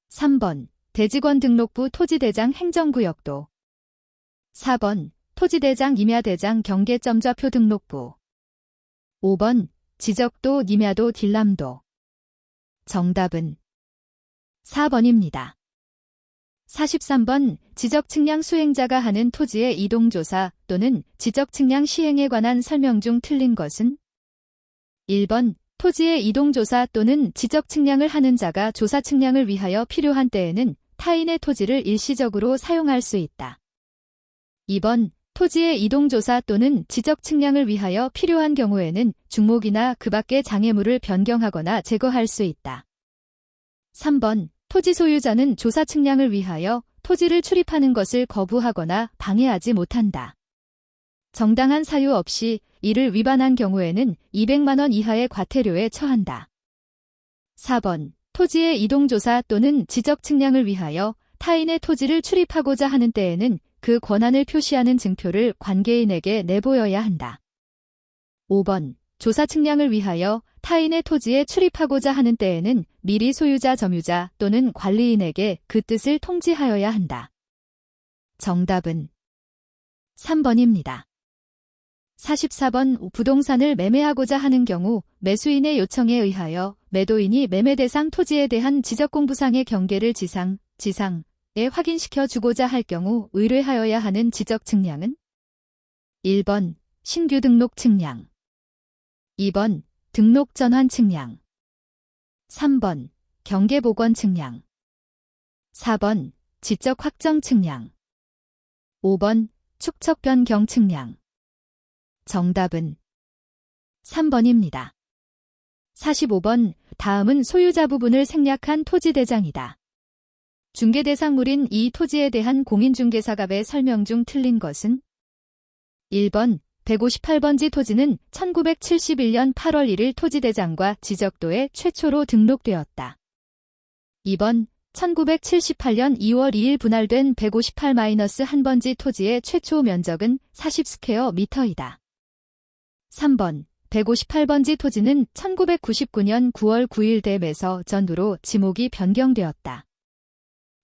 A: 3번 대지권 등록부 토지대장 행정구역도 4번 토지대장 임야대장 경계점 좌표 등록부 5번 지적도 임야도 딜람도 정답은 4번입니다. 43번 지적측량 수행자가 하는 토지의 이동조사 또는 지적측량 시행에 관한 설명 중 틀린 것은 1번 토지의 이동조사 또는 지적측량을 하는 자가 조사측량을 위하여 필요한 때에는 타인의 토지를 일시적으로 사용할 수 있다. 2번 토지의 이동조사 또는 지적측량을 위하여 필요한 경우에는 중목이나 그 밖의 장애물을 변경하거나 제거할 수 있다. 3번 토지 소유자는 조사 측량을 위하여 토지를 출입하는 것을 거부하거나 방해하지 못한다. 정당한 사유 없이 이를 위반한 경우에는 200만 원 이하의 과태료에 처한다. 4번 토지의 이동조사 또는 지적측량을 위하여 타인의 토지를 출입하고자 하는 때에는 그 권한을 표시하는 증표를 관계인에게 내보여야 한다. 5번 조사 측량을 위하여 타인의 토지에 출입하고자 하는 때에는 미리 소유자 점유자 또는 관리인에게 그 뜻을 통지하여야 한다. 정답은 3번입니다. 44번 부동산을 매매하고자 하는 경우 매수인의 요청에 의하여 매도인이 매매 대상 토지에 대한 지적공부상의 경계를 지상, 지상에 확인시켜 주고자 할 경우 의뢰하여야 하는 지적 측량은 1번 신규 등록 측량, 2번 등록 전환 측량, 3번 경계복원 측량, 4번 지적 확정 측량, 5번 축척 변경 측량. 정답은 3번입니다. 45번 다음은 소유자 부분을 생략한 토지 대장이다. 중개 대상물인 이 토지에 대한 공인중개사갑의 설명 중 틀린 것은 1번 158번지 토지는 1971년 8월 1일 토지대장과 지적도에 최초로 등록되었다. 2번 1978년 2월 2일 분할된 158-1번지 토지의 최초 면적은 40스퀘어미터이다. 3번 158번지 토지는 1999년 9월 9일 댐에서 전두로 지목이 변경되었다.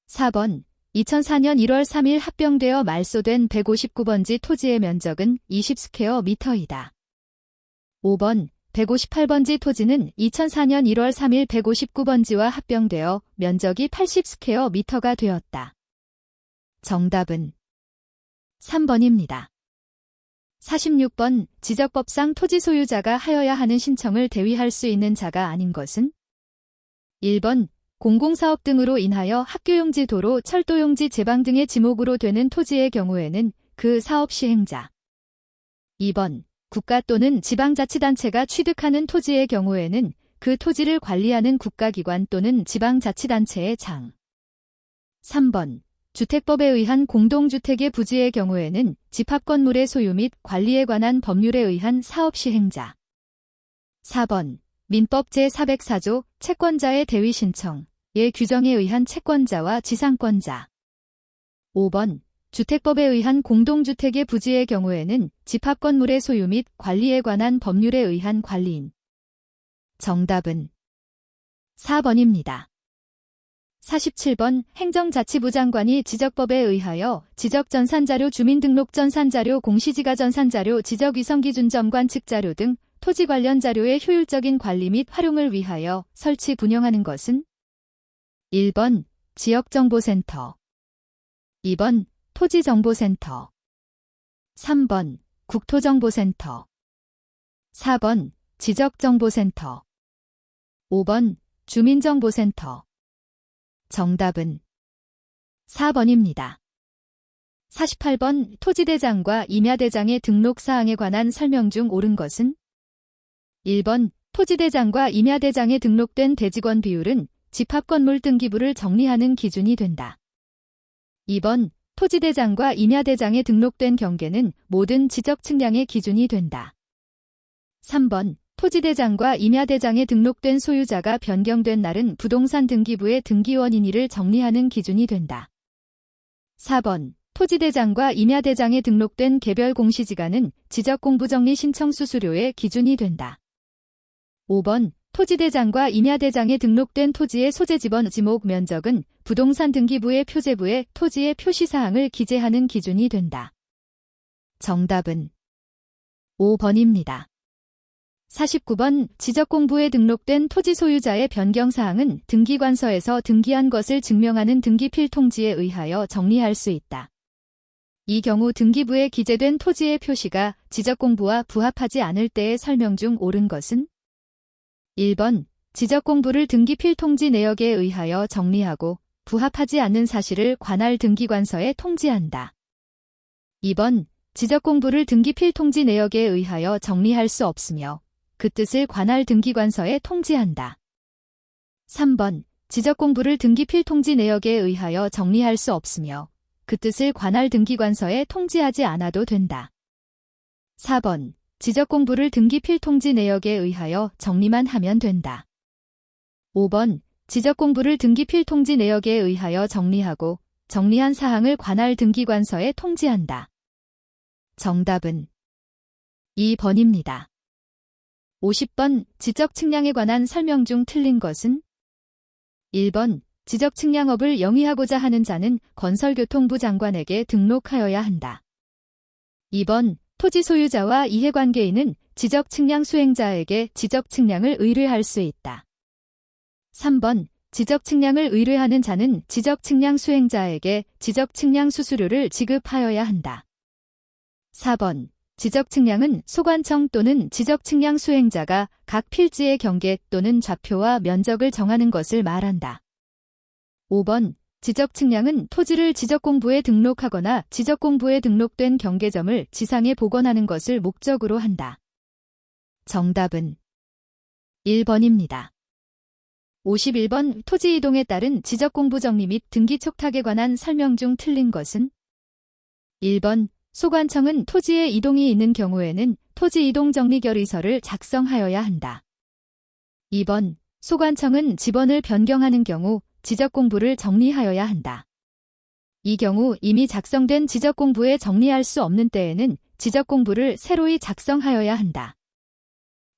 A: 4번 2004년 1월 3일 합병되어 말소된 159번지 토지의 면적은 20스퀘어미터이다. 5번 158번지 토지는 2004년 1월 3일 159번지와 합병되어 면적이 80스퀘어미터가 되었다. 정답은 3번입니다. 46번 지적법상 토지 소유자가 하여야 하는 신청을 대위할 수 있는 자가 아닌 것은 1번 공공사업 등으로 인하여 학교용지 도로 철도용지 제방 등의 지목으로 되는 토지의 경우에는 그 사업 시행자. 2번 국가 또는 지방자치단체가 취득하는 토지의 경우에는 그 토지를 관리하는 국가기관 또는 지방자치단체의 장. 3번 주택법에 의한 공동주택의 부지의 경우에는 집합건물의 소유 및 관리에 관한 법률에 의한 사업 시행자. 4번 민법 제404조 채권자의 대위 신청의 규정에 의한 채권자와 지상권자. 5번 주택법에 의한 공동주택의 부지의 경우에는 집합건물의 소유 및 관리에 관한 법률에 의한 관리인. 정답은 4번입니다. 47번 행정자치부 장관이 지적법에 의하여 지적전산자료 주민등록전산자료 공시지가전산자료 지적위성기준점관 측자료 등 토지 관련 자료의 효율적인 관리 및 활용을 위하여 설치 운영하는 것은 1번 지역정보센터, 2번 토지정보센터, 3번 국토정보센터, 4번 지적정보센터, 5번 주민정보센터. 정답은 4번입니다. 48번 토지대장과 임야대장의 등록사항에 관한 설명 중 옳은 것은 1번 토지대장과 임야대장에 등록된 대직원 비율은 집합건물 등기부를 정리하는 기준이 된다. 2번 토지대장과 임야대장에 등록된 경계는 모든 지적 측량의 기준이 된다. 3번 토지대장과 임야대장에 등록된 소유자가 변경된 날은 부동산 등기부의 등기원인일을 정리하는 기준이 된다. 4번 토지대장과 임야대장에 등록된 개별 공시지가는 지적공부정리 신청 수수료의 기준이 된다. 5번 토지대장과 임야대장에 등록된 토지의 소재지번 지목 면적은 부동산 등기부의 표제부에 토지의 표시사항을 기재하는 기준이 된다. 정답은 5번입니다. 49번 지적공부에 등록된 토지 소유자의 변경사항은 등기관서에서 등기한 것을 증명하는 등기필통지에 의하여 정리할 수 있다. 이 경우 등기부에 기재된 토지의 표시가 지적공부와 부합하지 않을 때의 설명 중 옳은 것은 1번 지적공부를 등기필통지 내역에 의하여 정리하고 부합하지 않는 사실을 관할 등기관서에 통지한다. 2번 지적공부를 등기필통지 내역에 의하여 정리할 수 없으며 그 뜻을 관할 등기관서에 통지한다. 3번 지적공부를 등기필통지 내역에 의하여 정리할 수 없으며 그 뜻을 관할 등기관서에 통지하지 않아도 된다. 4번 지적공부를 등기필통지 내역에 의하여 정리만 하면 된다. 5번 지적공부를 등기필통지 내역에 의하여 정리하고 정리한 사항을 관할 등기관서에 통지한다. 정답은 2번입니다. 50번 지적 측량에 관한 설명 중 틀린 것은 1번 지적 측량업을 영위하고자 하는 자는 건설교통부 장관에게 등록하여야 한다. 2번 토지 소유자와 이해관계인은 지적 측량 수행자에게 지적 측량을 의뢰할 수 있다. 3번 지적측량을 의뢰하는 자는 지적측량 수행자에게 지적측량 수수료를 지급하여야 한다. 4번. 지적측량은 소관청 또는 지적측량 수행자가 각 필지의 경계 또는 좌표와 면적을 정하는 것을 말한다. 5번. 지적측량은 토지를 지적공부에 등록하거나 지적공부에 등록된 경계점을 지상에 복원하는 것을 목적으로 한다. 정답은 1번입니다. 51번. 토지 이동에 따른 지적공부 정리 및 등기 촉탁에 관한 설명 중 틀린 것은? 1번. 소관청은 토지에 이동이 있는 경우에는 토지 이동 정리 결의서를 작성하여야 한다. 2번. 소관청은 지번을 변경하는 경우 지적공부를 정리하여야 한다. 이 경우 이미 작성된 지적공부에 정리할 수 없는 때에는 지적공부를 새로이 작성하여야 한다.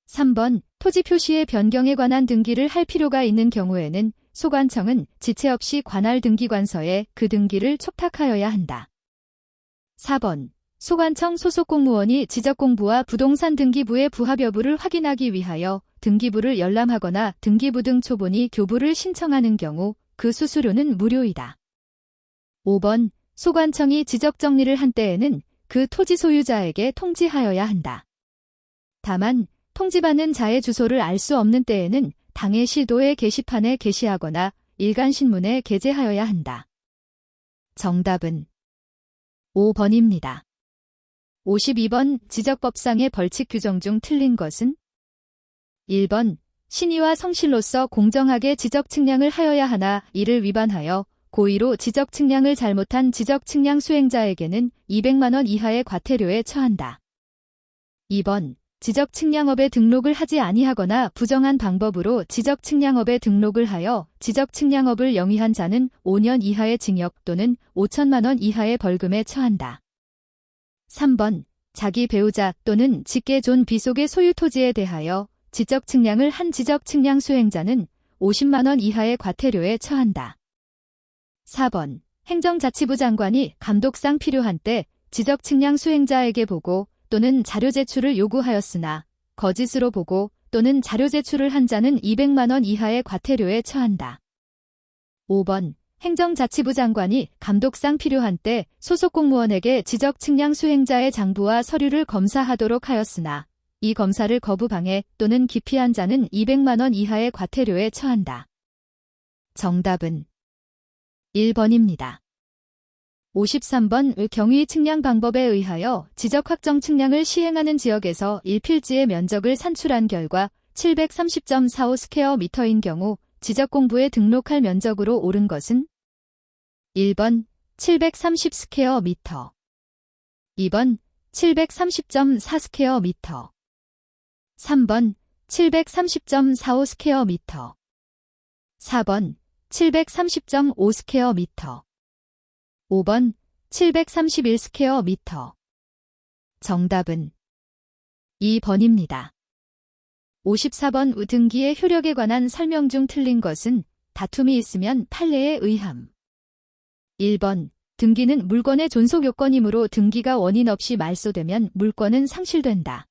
A: 3번. 토지 표시의 변경에 관한 등기를 할 필요가 있는 경우에는 소관청은 지체 없이 관할 등기관서에 그 등기를 촉탁하여야 한다. 4번. 소관청 소속 공무원이 지적공부와 부동산 등기부의 부합 여부를 확인하기 위하여 등기부를 열람하거나 등기부 등 초본이 교부를 신청하는 경우 그 수수료는 무료이다. 5번. 소관청이 지적정리를 한 때에는 그 토지 소유자에게 통지하여야 한다. 다만 통지받는 자의 주소를 알 수 없는 때에는 당해 시도의 게시판에 게시하거나 일간신문에 게재하여야 한다. 정답은 5번입니다. 52번. 지적법상의 벌칙 규정 중 틀린 것은? 1번. 신의와 성실로서 공정하게 지적측량을 하여야 하나 이를 위반하여 고의로 지적측량을 잘못한 지적측량 수행자에게는 200만 원 이하의 과태료에 처한다. 2번. 지적측량업에 등록을 하지 아니하거나 부정한 방법으로 지적측량업에 등록을 하여 지적측량업을 영위한 자는 5년 이하의 징역 또는 5천만 원 이하의 벌금에 처한다. 3번. 자기 배우자 또는 직계존 비속의 소유 토지에 대하여 지적측량을 한 지적측량 수행자는 50만 원 이하의 과태료에 처한다. 4번. 행정자치부 장관이 감독상 필요한 때 지적측량 수행자에게 보고 또는 자료 제출을 요구하였으나 거짓으로 보고 또는 자료 제출을 한 자는 200만 원 이하의 과태료에 처한다. 5번. 행정자치부 장관이 감독상 필요한 때 소속 공무원에게 지적측량 수행자의 장부와 서류를 검사하도록 하였으나 이 검사를 거부방해 또는 기피한 자는 200만 원 이하의 과태료에 처한다. 정답은 1번입니다. 53번. 경위 측량 방법에 의하여 지적 확정 측량을 시행하는 지역에서 1필지의 면적을 산출한 결과 730.45 스퀘어 미터인 경우 지적공부에 등록할 면적으로 옳은 것은? 1번. 730 스퀘어 미터. 2번. 730.4 스퀘어 미터. 3번. 730.45 스퀘어 미터. 4번. 730.5 스퀘어 미터. 5번. 731 스퀘어 미터. 정답은 2번입니다. 54번. 등기의 효력에 관한 설명 중 틀린 것은? 다툼이 있으면 판례에 의함. 1번. 등기는 물건의 존속 요건이므로 등기가 원인 없이 말소되면 물권은 상실된다.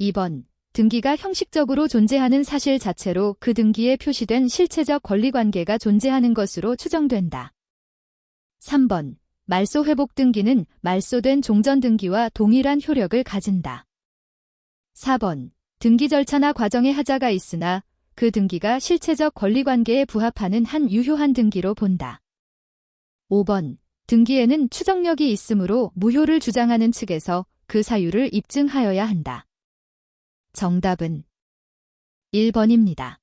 A: 2번. 등기가 형식적으로 존재하는 사실 자체로 그 등기에 표시된 실체적 권리관계가 존재하는 것으로 추정된다. 3번. 말소 회복 등기는 말소된 종전 등기와 동일한 효력을 가진다. 4번. 등기 절차나 과정에 하자가 있으나 그 등기가 실체적 권리관계에 부합하는 한 유효한 등기로 본다. 5번. 등기에는 추정력이 있으므로 무효를 주장하는 측에서 그 사유를 입증하여야 한다. 정답은 1번입니다.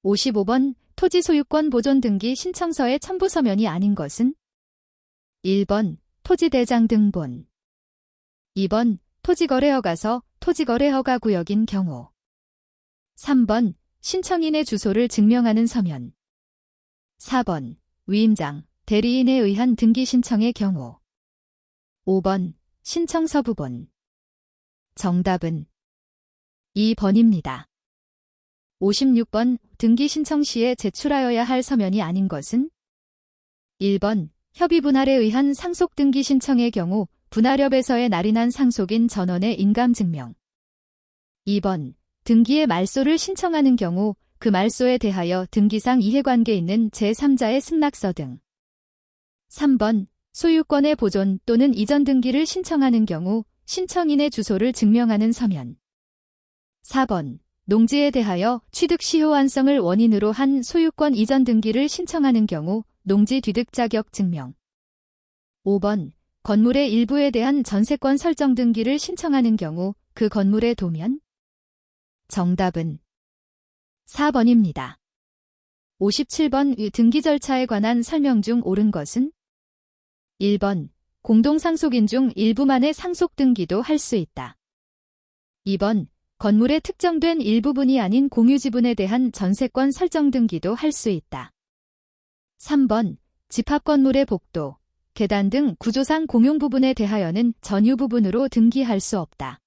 A: 55번. 토지 소유권 보존 등기 신청서의 첨부 서면이 아닌 것은? 1번. 토지대장 등본. 2번. 토지거래허가서 토지거래허가 구역인 경우. 3번. 신청인의 주소를 증명하는 서면. 4번. 위임장, 대리인에 의한 등기 신청의 경우. 5번. 신청서 부본. 정답은 2번입니다. 56번. 등기 신청 시에 제출하여야 할 서면이 아닌 것은? 1번. 협의 분할에 의한 상속 등기 신청의 경우 분할협에서의 날인한 상속인 전원의 인감증명. 2번. 등기의 말소를 신청하는 경우 그 그 말소에 대하여 등기상 이해관계 있는 제3자의 승낙서 등. 3번 소유권의 보존 또는 이전 등기를 신청하는 경우 신청인의 주소를 증명하는 서면. 4번 농지에 대하여 취득 시효완성을 원인으로 한 소유권 이전 등기를 신청하는 경우 농지 취득 자격 증명. 5번 건물의 일부에 대한 전세권 설정 등기를 신청하는 경우 그 건물의 도면. 정답은 4번입니다. 57번 등기 절차에 관한 설명 중 옳은 것은? 1번 공동상속인 중 일부만의 상속 등기도 할 수 있다. 2번 건물의 특정된 일부분이 아닌 공유지분에 대한 전세권 설정 등기도 할 수 있다. 3번 집합건물의 복도, 계단 등 구조상 공용 부분에 대하여는 전유 부분으로 등기할 수 없다.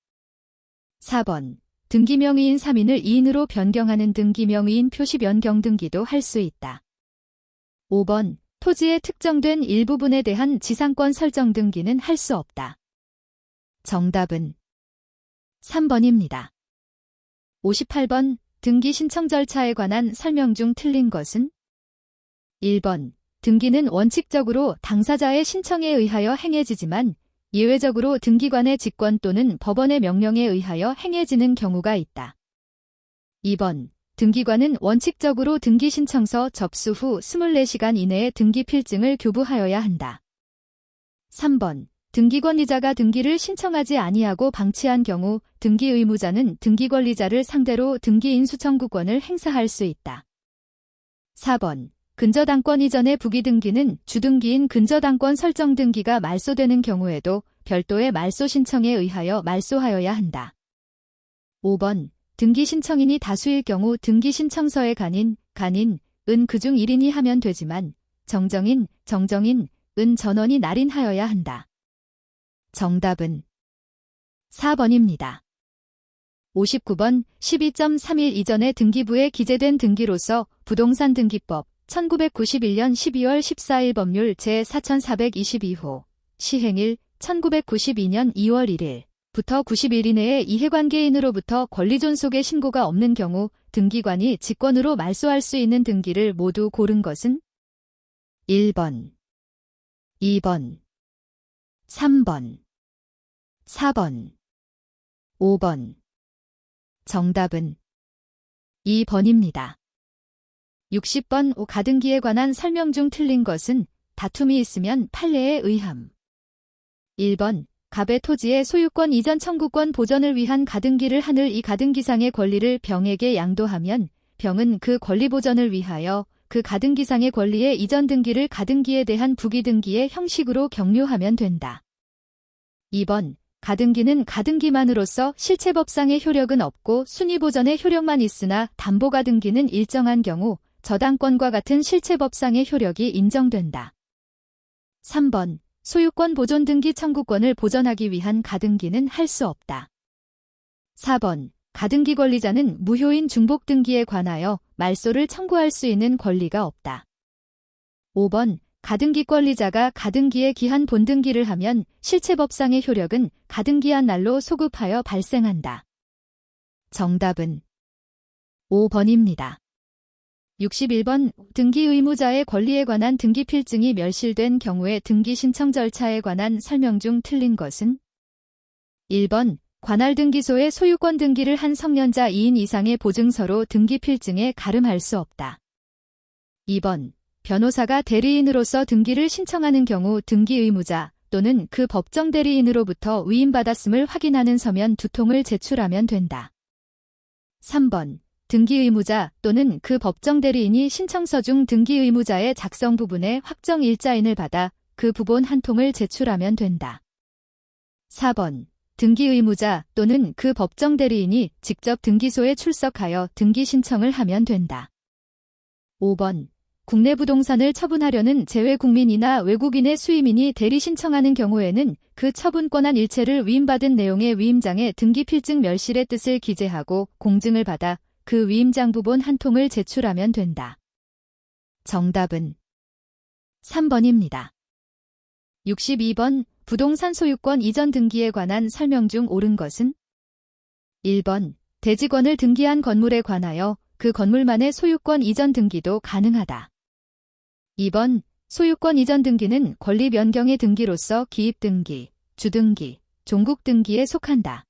A: 4번 등기명의인 3인을 2인으로 변경하는 등기명의인 표시 변경 등기도 할 수 있다. 5번 토지의 특정된 일부분에 대한 지상권 설정 등기는 할 수 없다. 정답은 3번입니다. 58번 등기 신청 절차에 관한 설명 중 틀린 것은? 1번 등기는 원칙적으로 당사자의 신청에 의하여 행해지지만 예외적으로 등기관의 직권 또는 법원의 명령에 의하여 행해지는 경우가 있다. 2번 등기관은 원칙적으로 등기 신청서 접수 후 24시간 이내에 등기 필증을 교부하여야 한다. 3번 등기권리자가 등기를 신청하지 아니하고 방치한 경우 등기 의무자는 등기권리자를 상대로 등기 인수청구권을 행사할 수 있다. 4번 근저당권 이전의 부기등기는 주등기인 근저당권 설정 등기가 말소되는 경우에도 별도의 말소 신청에 의하여 말소하여야 한다. 5번 등기 신청인이 다수일 경우 등기 신청서에 간인, 은 그중 1인이 하면 되지만 정정인, 은 전원이 날인하여야 한다. 정답은 4번입니다. 59번 12.31 이전의 등기부에 기재된 등기로서 부동산 등기법 1991년 12월 14일 법률 제4422호 시행일 1992년 2월 1일부터 90일 이내에 이해관계인으로부터 권리존속의 신고가 없는 경우 등기관이 직권으로 말소할 수 있는 등기를 모두 고른 것은? 1번, 2번, 3번, 4번, 5번. 정답은 2번입니다. 60번 가등기에 관한 설명 중 틀린 것은 다툼이 있으면 판례에 의함. 1번 갑의 토지의 소유권 이전 청구권 보전을 위한 가등기를 하늘 이 가등기상의 권리를 병에게 양도하면 병은 그 권리 보전을 위하여 그 가등기상의 권리의 이전 등기를 가등기에 대한 부기등기의 형식으로 격려하면 된다. 2번 가등기는 가등기만으로서 실체법상의 효력은 없고 순위보전의 효력만 있으나 담보가등기는 일정한 경우 저당권과 같은 실체법상의 효력이 인정된다. 3번 소유권 보존 등기 청구권을 보전하기 위한 가등기는 할 수 없다. 4번 가등기 권리자는 무효인 중복 등기에 관하여 말소를 청구할 수 있는 권리가 없다. 5번 가등기 권리자가 가등기에 기한 본등기를 하면 실체법상의 효력은 가등기한 날로 소급하여 발생한다. 정답은 5번입니다. 61번 등기 의무자의 권리에 관한 등기 필증이 멸실된 경우에 등기 신청 절차에 관한 설명 중 틀린 것은? 1번 관할 등기소에 소유권 등기를 한 성년자 2인 이상의 보증서로 등기 필증에 가름할 수 없다. 2번 변호사가 대리인으로서 등기를 신청하는 경우 등기 의무자 또는 그 법정 대리인으로부터 위임받았음을 확인하는 서면 2통을 제출하면 된다. 3번 등기 의무자 또는 그 법정 대리인이 신청서 중 등기 의무자의 작성 부분에 확정 일자인을 받아 그 부본 1통을 제출하면 된다. 4번 등기 의무자 또는 그 법정 대리인이 직접 등기소에 출석하여 등기 신청을 하면 된다. 5번 국내 부동산을 처분하려는 재외국민이나 외국인의 수임인이 대리 신청하는 경우에는 그 처분권한 일체를 위임받은 내용의 위임장에 등기 필증 멸실의 뜻을 기재하고 공증을 받아 그 위임장 부본 1통을 제출하면 된다. 정답은 3번입니다. 62번 부동산 소유권 이전 등기에 관한 설명 중 옳은 것은? 1번 대지권을 등기한 건물에 관하여 그 건물만의 소유권 이전 등기도 가능하다. 2번, 소유권 이전 등기는 권리 변경의 등기로서 기입 등기, 주등기, 종국 등기에 속한다.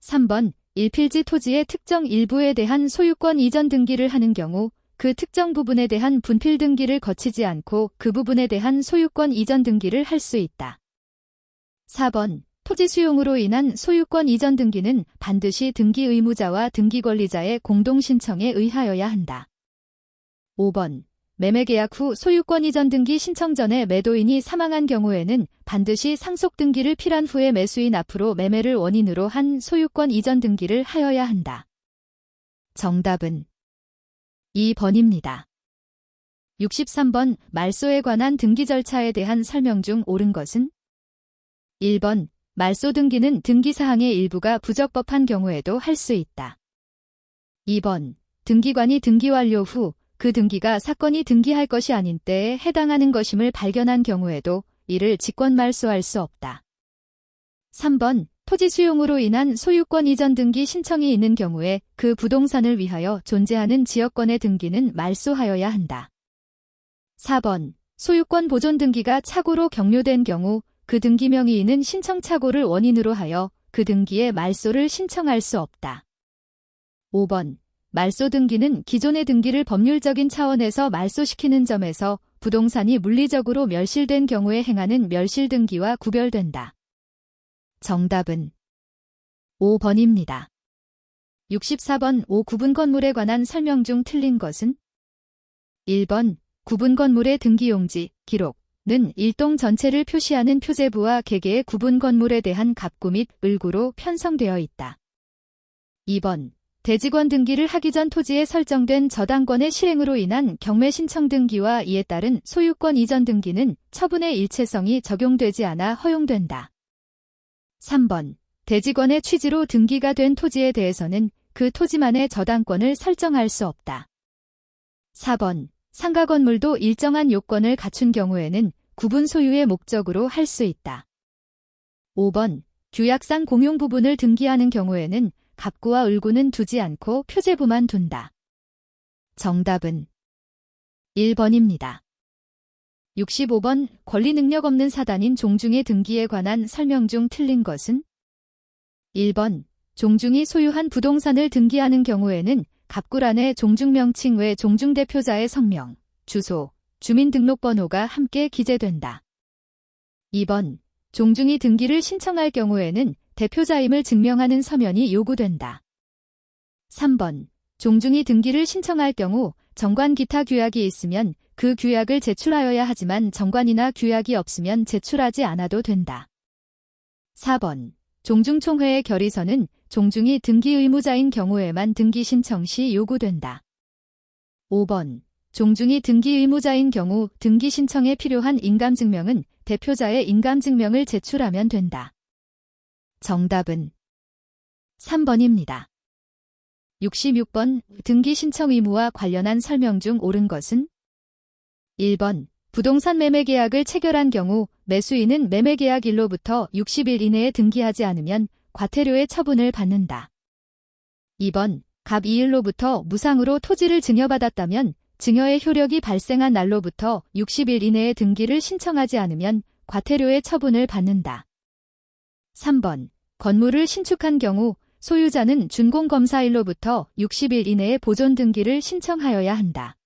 A: 3번, 일필지 토지의 특정 일부에 대한 소유권 이전 등기를 하는 경우 그 특정 부분에 대한 분필 등기를 거치지 않고 그 부분에 대한 소유권 이전 등기를 할 수 있다. 4번, 토지 수용으로 인한 소유권 이전 등기는 반드시 등기 의무자와 등기 권리자의 공동 신청에 의하여야 한다. 5번, 매매계약 후 소유권 이전 등기 신청 전에 매도인이 사망한 경우에는 반드시 상속 등기를 필한 후에 매수인 앞으로 매매를 원인으로 한 소유권 이전 등기를 하여야 한다. 정답은 2번입니다. 63번, 말소에 관한 등기 절차에 대한 설명 중 옳은 것은? 1번, 말소 등기는 등기사항의 일부가 부적법한 경우에도 할 수 있다. 2번, 등기관이 등기 완료 후 그 등기가 사건이 등기할 것이 아닌 때에 해당하는 것임을 발견한 경우에도 이를 직권말소할 수 없다. 3번, 토지 수용으로 인한 소유권 이전 등기 신청이 있는 경우에 그 부동산을 위하여 존재하는 지역권의 등기는 말소하여야 한다. 4번, 소유권 보존 등기가 착오로 경료된 경우 그 등기 명의인은 신청 착오를 원인으로 하여 그 등기의 말소를 신청할 수 없다. 5번, 말소 등기는 기존의 등기를 법률적인 차원에서 말소시키는 점에서 부동산이 물리적으로 멸실된 경우에 행하는 멸실 등기와 구별된다. 정답은 5번입니다. 64번, 5구분 건물에 관한 설명 중 틀린 것은? 1번, 구분 건물의 등기용지, 기록는 일동 전체를 표시하는 표제부와 개개의 구분 건물에 대한 갑구 및 을구로 편성되어 있다. 2번, 대지권 등기를 하기 전 토지에 설정된 저당권의 실행으로 인한 경매 신청 등기와 이에 따른 소유권 이전 등기는 처분의 일체성이 적용되지 않아 허용된다. 3번, 대지권의 취지로 등기가 된 토지에 대해서는 그 토지만의 저당권을 설정할 수 없다. 4번, 상가 건물도 일정한 요건을 갖춘 경우에는 구분 소유의 목적으로 할 수 있다. 5번, 규약상 공용 부분을 등기하는 경우에는 갑구와 을구는 두지 않고 표제부만 둔다. 정답은 1번입니다. 65번, 권리 능력 없는 사단인 종중의 등기에 관한 설명 중 틀린 것은? 1번, 종중이 소유한 부동산을 등기하는 경우에는 갑구란에 종중 명칭 외 종중 대표자의 성명, 주소, 주민등록번호가 함께 기재된다. 2번, 종중이 등기를 신청할 경우에는 대표자임을 증명하는 서면이 요구된다. 3번, 종중이 등기를 신청할 경우 정관 기타 규약이 있으면 그 규약을 제출하여야 하지만 정관이나 규약이 없으면 제출하지 않아도 된다. 4번, 종중총회의 결의서는 종중이 등기 의무자인 경우에만 등기 신청 시 요구된다. 5번, 종중이 등기 의무자인 경우 등기 신청에 필요한 인감증명은 대표자의 인감증명을 제출하면 된다. 정답은 3번입니다. 66번, 등기 신청 의무와 관련한 설명 중 옳은 것은? 1번, 부동산 매매계약을 체결한 경우 매수인은 매매계약일로부터 60일 이내에 등기하지 않으면 과태료의 처분을 받는다. 2번, 갑 2일로부터 무상으로 토지를 증여받았다면 증여의 효력이 발생한 날로부터 60일 이내에 등기를 신청하지 않으면 과태료의 처분을 받는다. 3번, 건물을 신축한 경우 소유자는 준공검사일로부터 60일 이내에 보존 등기를 신청하여야 한다.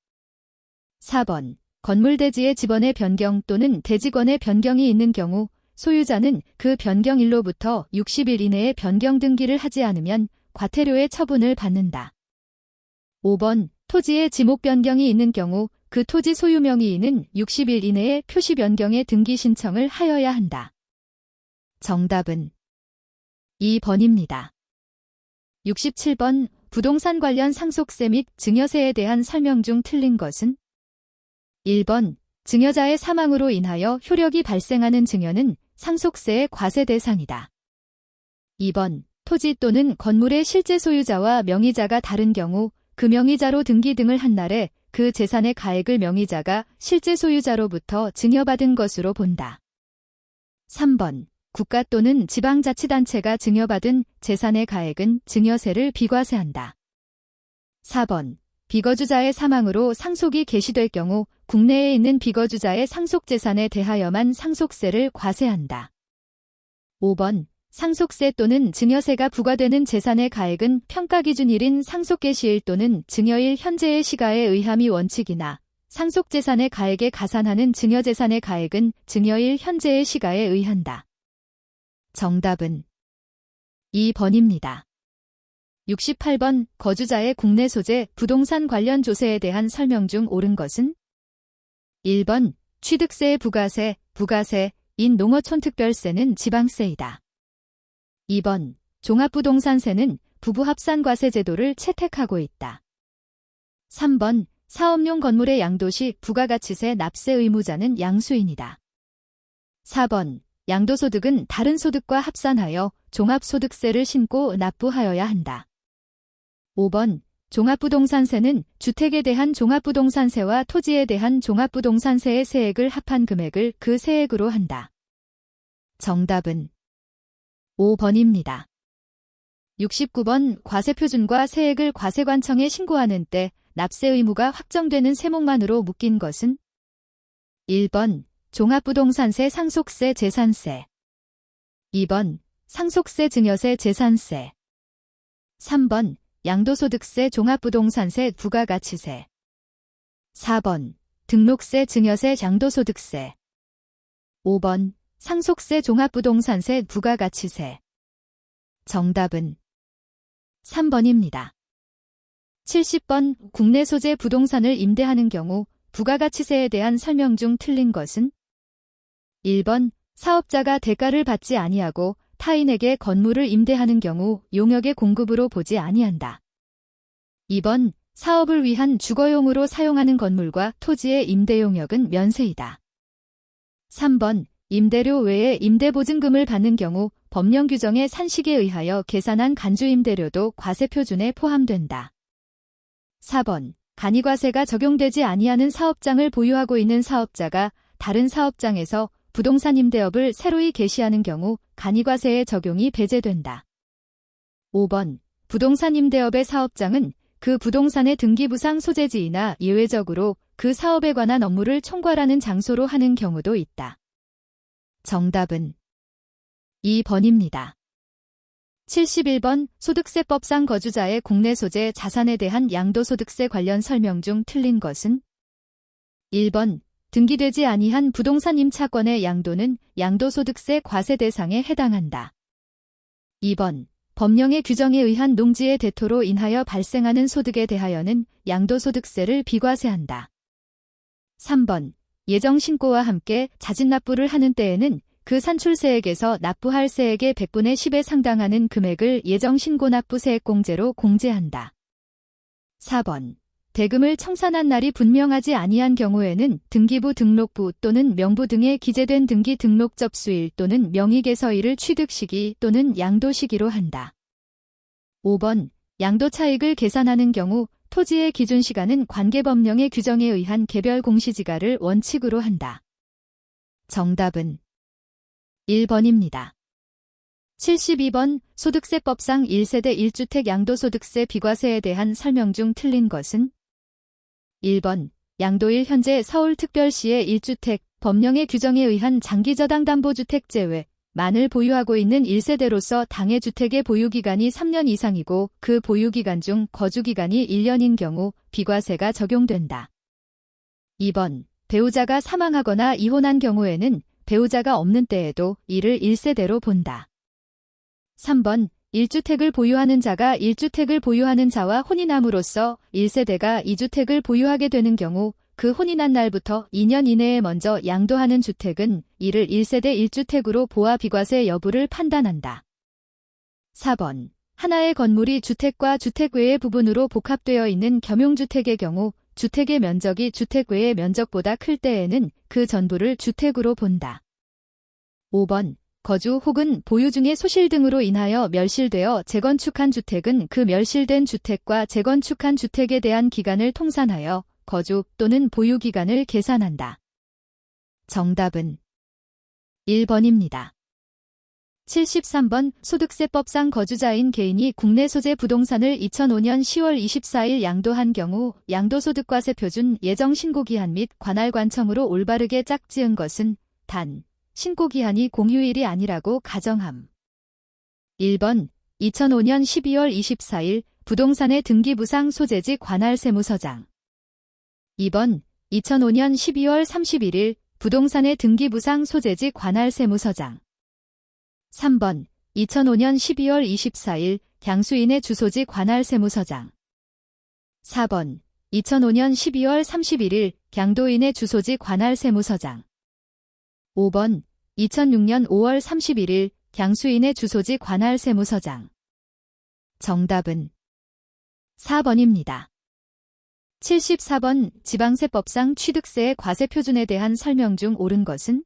A: 4번, 건물 대지의 지번의 변경 또는 대지권의 변경이 있는 경우 소유자는 그 변경일로부터 60일 이내에 변경 등기를 하지 않으면 과태료의 처분을 받는다. 5번, 토지의 지목 변경이 있는 경우 그 토지 소유 명의인은 60일 이내에 표시 변경의 등기 신청을 하여야 한다. 정답은 2번입니다. 67번, 부동산 관련 상속세 및 증여세에 대한 설명 중 틀린 것은? 1번, 증여자의 사망으로 인하여 효력이 발생하는 증여는 상속세의 과세 대상이다. 2번, 토지 또는 건물의 실제 소유자와 명의자가 다른 경우 그 명의자로 등기 등을 한 날에 그 재산의 가액을 명의자가 실제 소유자로부터 증여받은 것으로 본다. 3번, 국가 또는 지방자치단체가 증여받은 재산의 가액은 증여세를 비과세한다. 4번. 비거주자의 사망으로 상속이 개시될 경우 국내에 있는 비거주자의 상속재산에 대하여만 상속세를 과세한다. 5번. 상속세 또는 증여세가 부과되는 재산의 가액은 평가기준일인 상속개시일 또는 증여일 현재의 시가에 의함이 원칙이나 상속재산의 가액에 가산하는 증여재산의 가액은 증여일 현재의 시가에 의한다. 정답은 2번입니다. 68번. 거주자의 국내 소재, 부동산 관련 조세에 대한 설명 중 옳은 것은? 1번. 취득세의 부가세, 부가세인 농어촌특별세는 지방세이다. 2번. 종합부동산세는 부부합산과세 제도를 채택하고 있다. 3번. 사업용 건물의 양도시 부가가치세 납세 의무자는 양수인이다. 4번. 양도소득은 다른 소득과 합산하여 종합소득세를 신고 납부하여야 한다. 5번. 종합부동산세는 주택에 대한 종합부동산세와 토지에 대한 종합부동산세의 세액을 합한 금액을 그 세액으로 한다. 정답은 5번입니다. 69번. 과세표준과 세액을 과세관청에 신고하는 때 납세 의무가 확정되는 세목만으로 묶인 것은? 1번. 종합부동산세 상속세 재산세. 2번. 상속세 증여세 재산세. 3번. 양도소득세 종합부동산세 부가가치세. 4번. 등록세 증여세 양도소득세. 5번. 상속세 종합부동산세 부가가치세. 정답은 3번입니다. 70번. 국내 소재 부동산을 임대하는 경우 부가가치세에 대한 설명 중 틀린 것은? 1번. 사업자가 대가를 받지 아니하고 타인에게 건물을 임대하는 경우 용역의 공급으로 보지 아니한다. 2번. 사업을 위한 주거용으로 사용하는 건물과 토지의 임대용역은 면세이다. 3번. 임대료 외에 임대보증금을 받는 경우 법령 규정의 산식에 의하여 계산한 간주임대료도 과세표준에 포함된다. 4번. 간이과세가 적용되지 아니하는 사업장을 보유하고 있는 사업자가 다른 사업장에서 부동산 임대업을 새로이 개시하는 경우 간이과세의 적용이 배제된다. 5번. 부동산 임대업의 사업장은 그 부동산의 등기부상 소재지이나 예외적으로 그 사업에 관한 업무를 총괄하는 장소로 하는 경우도 있다. 정답은 2번입니다. 71번. 소득세법상 거주자의 국내 소재 자산에 대한 양도소득세 관련 설명 중 틀린 것은? 1번. 등기되지 아니한 부동산 임차권의 양도는 양도소득세 과세 대상에 해당한다. 2번. 법령의 규정에 의한 농지의 대토로 인하여 발생하는 소득에 대하여는 양도소득세를 비과세한다. 3번. 예정신고와 함께 자진납부를 하는 때에는 그 산출세액에서 납부할 세액의 100분의 10에 상당하는 금액을 예정신고납부세액공제로 공제한다. 4번. 대금을 청산한 날이 분명하지 아니한 경우에는 등기부 등록부 또는 명부 등에 기재된 등기 등록 접수일 또는 명의개서일을 취득시기 또는 양도시기로 한다. 5번. 양도차익을 계산하는 경우 토지의 기준시가는 관계법령의 규정에 의한 개별 공시지가를 원칙으로 한다. 정답은 1번입니다. 72번. 소득세법상 1세대 1주택 양도소득세 비과세에 대한 설명 중 틀린 것은? 1번. 양도일 현재 서울특별시의 1주택, 법령의 규정에 의한 장기저당담보주택 제외, 만을 보유하고 있는 1세대로서 당해 주택의 보유기간이 3년 이상이고 그 보유기간 중 거주기간이 1년인 경우 비과세가 적용된다. 2번. 배우자가 사망하거나 이혼한 경우에는 배우자가 없는 때에도 이를 1세대로 본다. 3번. 1주택을 보유하는 자가 1주택을 보유하는 자와 혼인함으로써 1세대가 2주택을 보유하게 되는 경우 그 혼인한 날부터 2년 이내에 먼저 양도하는 주택은 이를 1세대 1주택으로 보아 비과세 여부를 판단한다. 4번. 하나의 건물이 주택과 주택 외의 부분으로 복합되어 있는 겸용주택의 경우 주택의 면적이 주택 외의 면적보다 클 때에는 그 전부를 주택으로 본다. 5번. 거주 혹은 보유 중의 소실 등으로 인하여 멸실되어 재건축한 주택은 그 멸실된 주택과 재건축한 주택에 대한 기간을 통산하여 거주 또는 보유 기간을 계산한다. 정답은 1번입니다. 73번 소득세법상 거주자인 개인이 국내 소재 부동산을 2005년 10월 24일 양도한 경우 양도소득과세 표준 예정 신고기한 및 관할관청으로 올바르게 짝지은 것은 단 신고기한이 공휴일이 아니라고 가정함. 1번 2005년 12월 24일 부동산의 등기부상 소재지 관할세무서장. 2번 2005년 12월 31일 부동산의 등기부상 소재지 관할세무서장. 3번 2005년 12월 24일 강수인의 주소지 관할세무서장. 4번 2005년 12월 31일 강도인의 주소지 관할세무서장. 5번 2006년 5월 31일 강수인의 주소지 관할세무서장. 정답은 4번입니다. 74번 지방세법상 취득세의 과세표준에 대한 설명 중 옳은 것은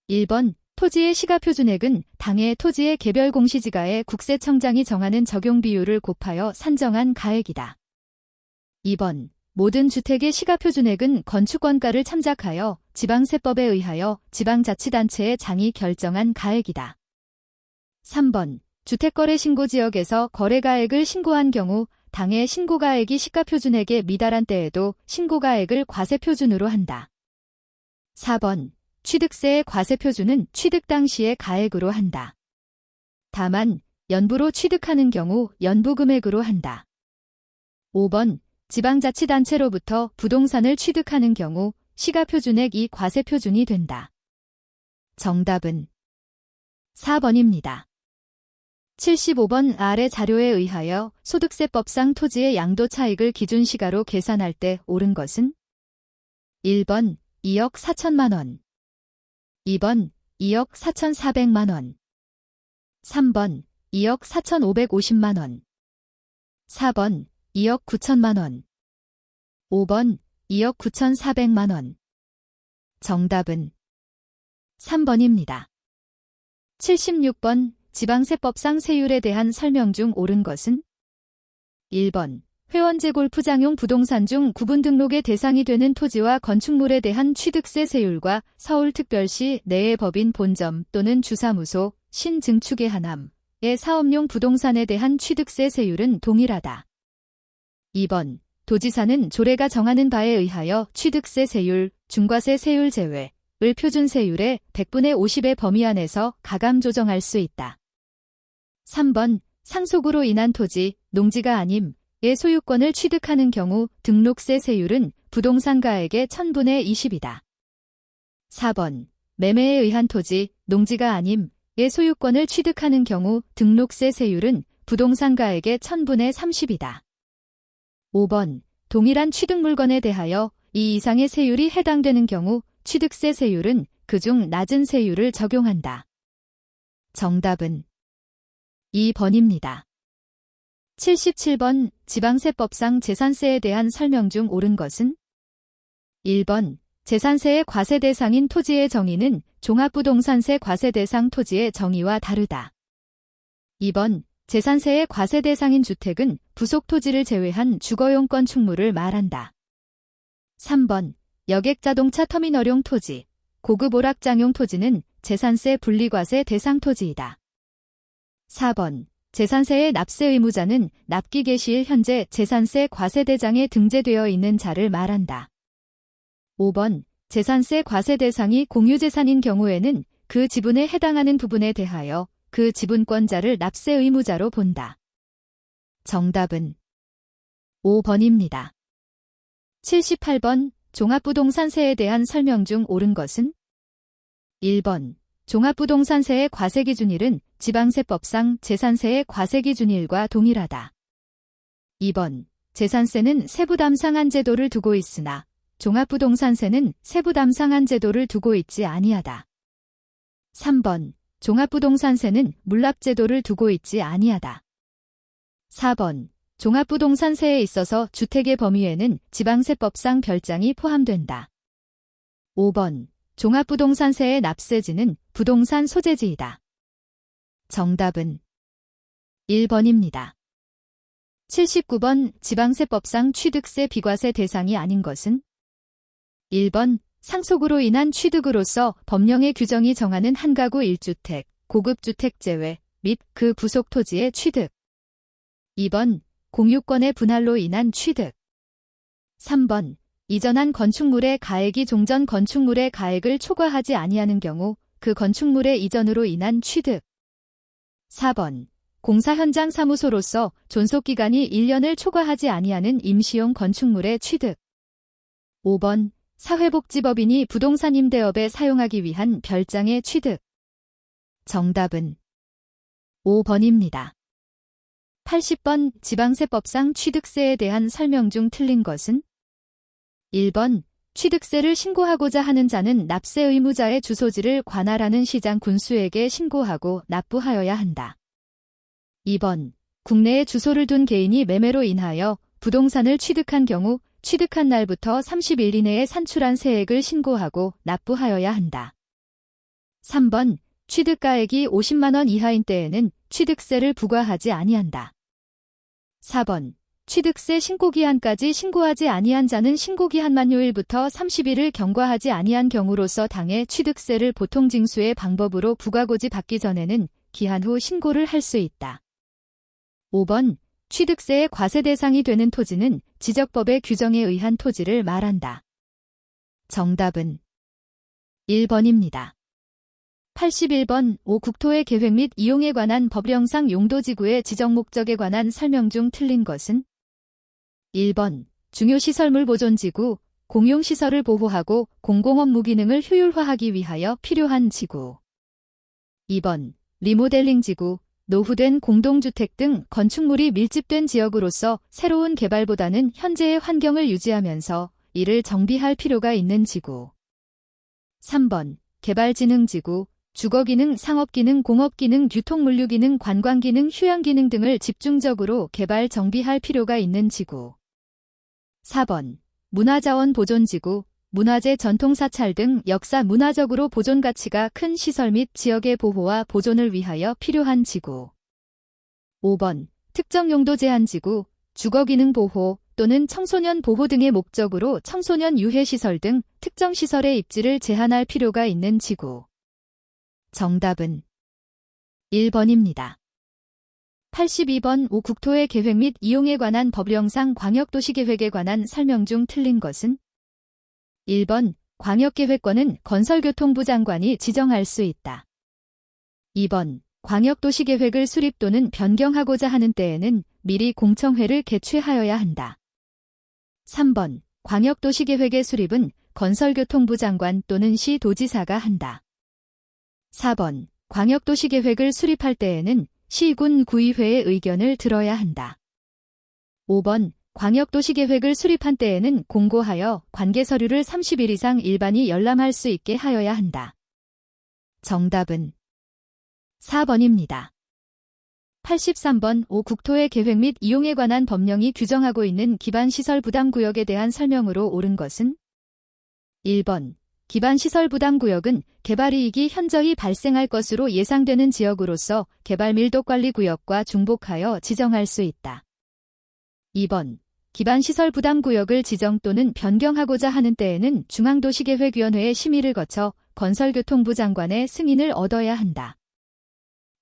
A: 1번 토지의 시가표준액은 당해 토지의 개별 공시지가에 국세청장이 정하는 적용 비율을 곱하여 산정한 가액이다. 2번 모든 주택의 시가표준액은 건축원가를 참작하여 지방세법에 의하여 지방자치단체의 장이 결정한 가액이다. 3번 주택거래 신고지역에서 거래가액을 신고한 경우 당해 신고가액이 시가표준액에 미달한 때에도 신고가액을 과세표준으로 한다. 4번 취득세의 과세표준은 취득 당시의 가액으로 한다. 다만 연부로 취득하는 경우 연부금액으로 한다. 5번 지방자치단체로부터 부동산을 취득하는 경우 시가표준액이 과세표준이 된다. 정답은 4번입니다. 75번 아래 자료에 의하여 소득세법상 토지의 양도 차익을 기준시가로 계산할 때 옳은 것은 1번 2억 4천만 원, 2번 2억 4,400만 원, 3번 2억 4,550만 원, 4번 2억 9천만 원, 5번 2억 9,400만 원. 정답은 3번입니다. 76번 지방세법상 세율에 대한 설명 중 옳은 것은 1번 회원제 골프장용 부동산 중 구분 등록의 대상이 되는 토지와 건축물에 대한 취득세 세율과 서울특별시 내의 법인 본점 또는 주사무소, 신증축의 하남의 사업용 부동산에 대한 취득세 세율은 동일하다. 2번 도지사는 조례가 정하는 바에 의하여 취득세 세율, 중과세 세율 제외, 을 표준 세율의 100분의 50의 범위 안에서 가감 조정할 수 있다. 3번 상속으로 인한 토지, 농지가 아님의 소유권을 취득하는 경우 등록세 세율은 부동산 가액의 1000분의 20이다. 4번 매매에 의한 토지, 농지가 아님의 소유권을 취득하는 경우 등록세 세율은 부동산 가액의 1000분의 30이다. 5번 동일한 취득 물건에 대하여 이 이상의 세율이 해당되는 경우 취득세 세율은 그중 낮은 세율을 적용한다. 정답은 2번입니다. 77번 지방세법상 재산세에 대한 설명 중 옳은 것은 1번 재산세의 과세 대상인 토지의 정의는 종합부동산세 과세 대상 토지의 정의와 다르다. 2번 재산세의 과세 대상인 주택은 부속 토지를 제외한 주거용 건축물을 말한다. 3번 여객자동차 터미널용 토지, 고급 오락장용 토지는 재산세 분리과세 대상 토지이다. 4번 재산세의 납세 의무자는 납기 개시일 현재 재산세 과세대장에 등재되어 있는 자를 말한다. 5번 재산세 과세 대상이 공유재산인 경우에는 그 지분에 해당하는 부분에 대하여 그 지분권자를 납세 의무자로 본다. 정답은 5번입니다. 78번 종합부동산세에 대한 설명 중 옳은 것은 1번 종합부동산세의 과세기준일은 지방세법상 재산세의 과세기준일과 동일하다. 2번 재산세는 세부담상한 제도를 두고 있으나 종합부동산세는 세부담상한 제도를 두고 있지 아니하다. 3번 종합부동산세는 물납제도를 두고 있지 아니하다. 4번 종합부동산세에 있어서 주택의 범위에는 지방세법상 별장이 포함된다. 5번 종합부동산세의 납세지는 부동산 소재지이다. 정답은 1번입니다. 79번 지방세법상 취득세 비과세 대상이 아닌 것은 1번 상속으로 인한 취득으로서 법령의 규정이 정하는 한 가구 1주택 고급주택 제외 및 그 부속 토지의 취득. 2번 공유권의 분할로 인한 취득. 3번 이전한 건축물의 가액이 종전 건축물의 가액을 초과하지 아니하는 경우 그 건축물의 이전으로 인한 취득. 4번 공사 현장 사무소로서 존속기간이 1년을 초과하지 아니하는 임시용 건축물의 취득. 5번 사회복지법인이 부동산 임대업에 사용하기 위한 별장의 취득. 정답은 5번입니다. 80번 지방세법상 취득세에 대한 설명 중 틀린 것은? 1번 취득세를 신고하고자 하는 자는 납세 의무자의 주소지를 관할하는 시장 군수에게 신고하고 납부하여야 한다. 2번 국내에 주소를 둔 개인이 매매로 인하여 부동산을 취득한 경우 취득한 날부터 30일 이내에 산출한 세액을 신고하고 납부하여야 한다. 3번 취득가액이 50만 원 이하인 때에는 취득세를 부과하지 아니한다. 4번 취득세 신고기한까지 신고하지 아니한 자는 신고기한 만료일부터 30일을 경과하지 아니한 경우로서 당해 취득세를 보통징수의 방법으로 부과고지 받기 전에는 기한 후 신고를 할 수 있다. 5번 취득세의 과세 대상이 되는 토지는 지적법의 규정에 의한 토지를 말한다. 정답은 1번입니다. 81번 국토의 계획 및 이용에 관한 법령상 용도지구의 지정 목적에 관한 설명 중 틀린 것은? 1번 중요시설물 보존지구, 공용시설을 보호하고 공공업무 기능을 효율화하기 위하여 필요한 지구. 2번 리모델링 지구, 노후된 공동주택 등 건축물이 밀집된 지역으로서 새로운 개발보다는 현재의 환경을 유지하면서 이를 정비할 필요가 있는 지구. 3번 개발지능지구, 주거기능, 상업기능, 공업기능, 교통물류기능, 관광기능, 휴양기능 등을 집중적으로 개발 정비할 필요가 있는 지구. 4번 문화자원 보존지구, 문화재 전통사찰 등 역사 문화적으로 보존 가치가 큰 시설 및 지역의 보호와 보존을 위하여 필요한 지구. 5번 특정 용도 제한지구, 주거기능 보호 또는 청소년 보호 등의 목적으로 청소년 유해시설 등 특정 시설의 입지를 제한할 필요가 있는 지구. 정답은 1번입니다. 82번 국토의 계획 및 이용에 관한 법령상 광역도시계획에 관한 설명 중 틀린 것은? 1번 광역계획권은 건설교통부 장관이 지정할 수 있다. 2번 광역도시계획을 수립 또는 변경하고자 하는 때에는 미리 공청회를 개최하여야 한다. 3번 광역도시계획의 수립은 건설교통부 장관 또는 시도지사가 한다. 4번 광역도시계획을 수립할 때에는 시군 구의회의 의견을 들어야 한다. 5번 광역도시계획을 수립한 때에는 공고하여 관계서류를 30일 이상 일반이 열람할 수 있게 하여야 한다. 정답은 4번입니다. 83번 국토의 계획 및 이용에 관한 법령이 규정하고 있는 기반시설 부담구역에 대한 설명으로 옳은 것은? 1번 기반시설 부담구역은 개발이익이 현저히 발생할 것으로 예상되는 지역으로서 개발밀도관리구역과 중복하여 지정할 수 있다. 2번 기반시설 부담구역을 지정 또는 변경하고자 하는 때에는 중앙도시계획위원회의 심의를 거쳐 건설교통부 장관의 승인을 얻어야 한다.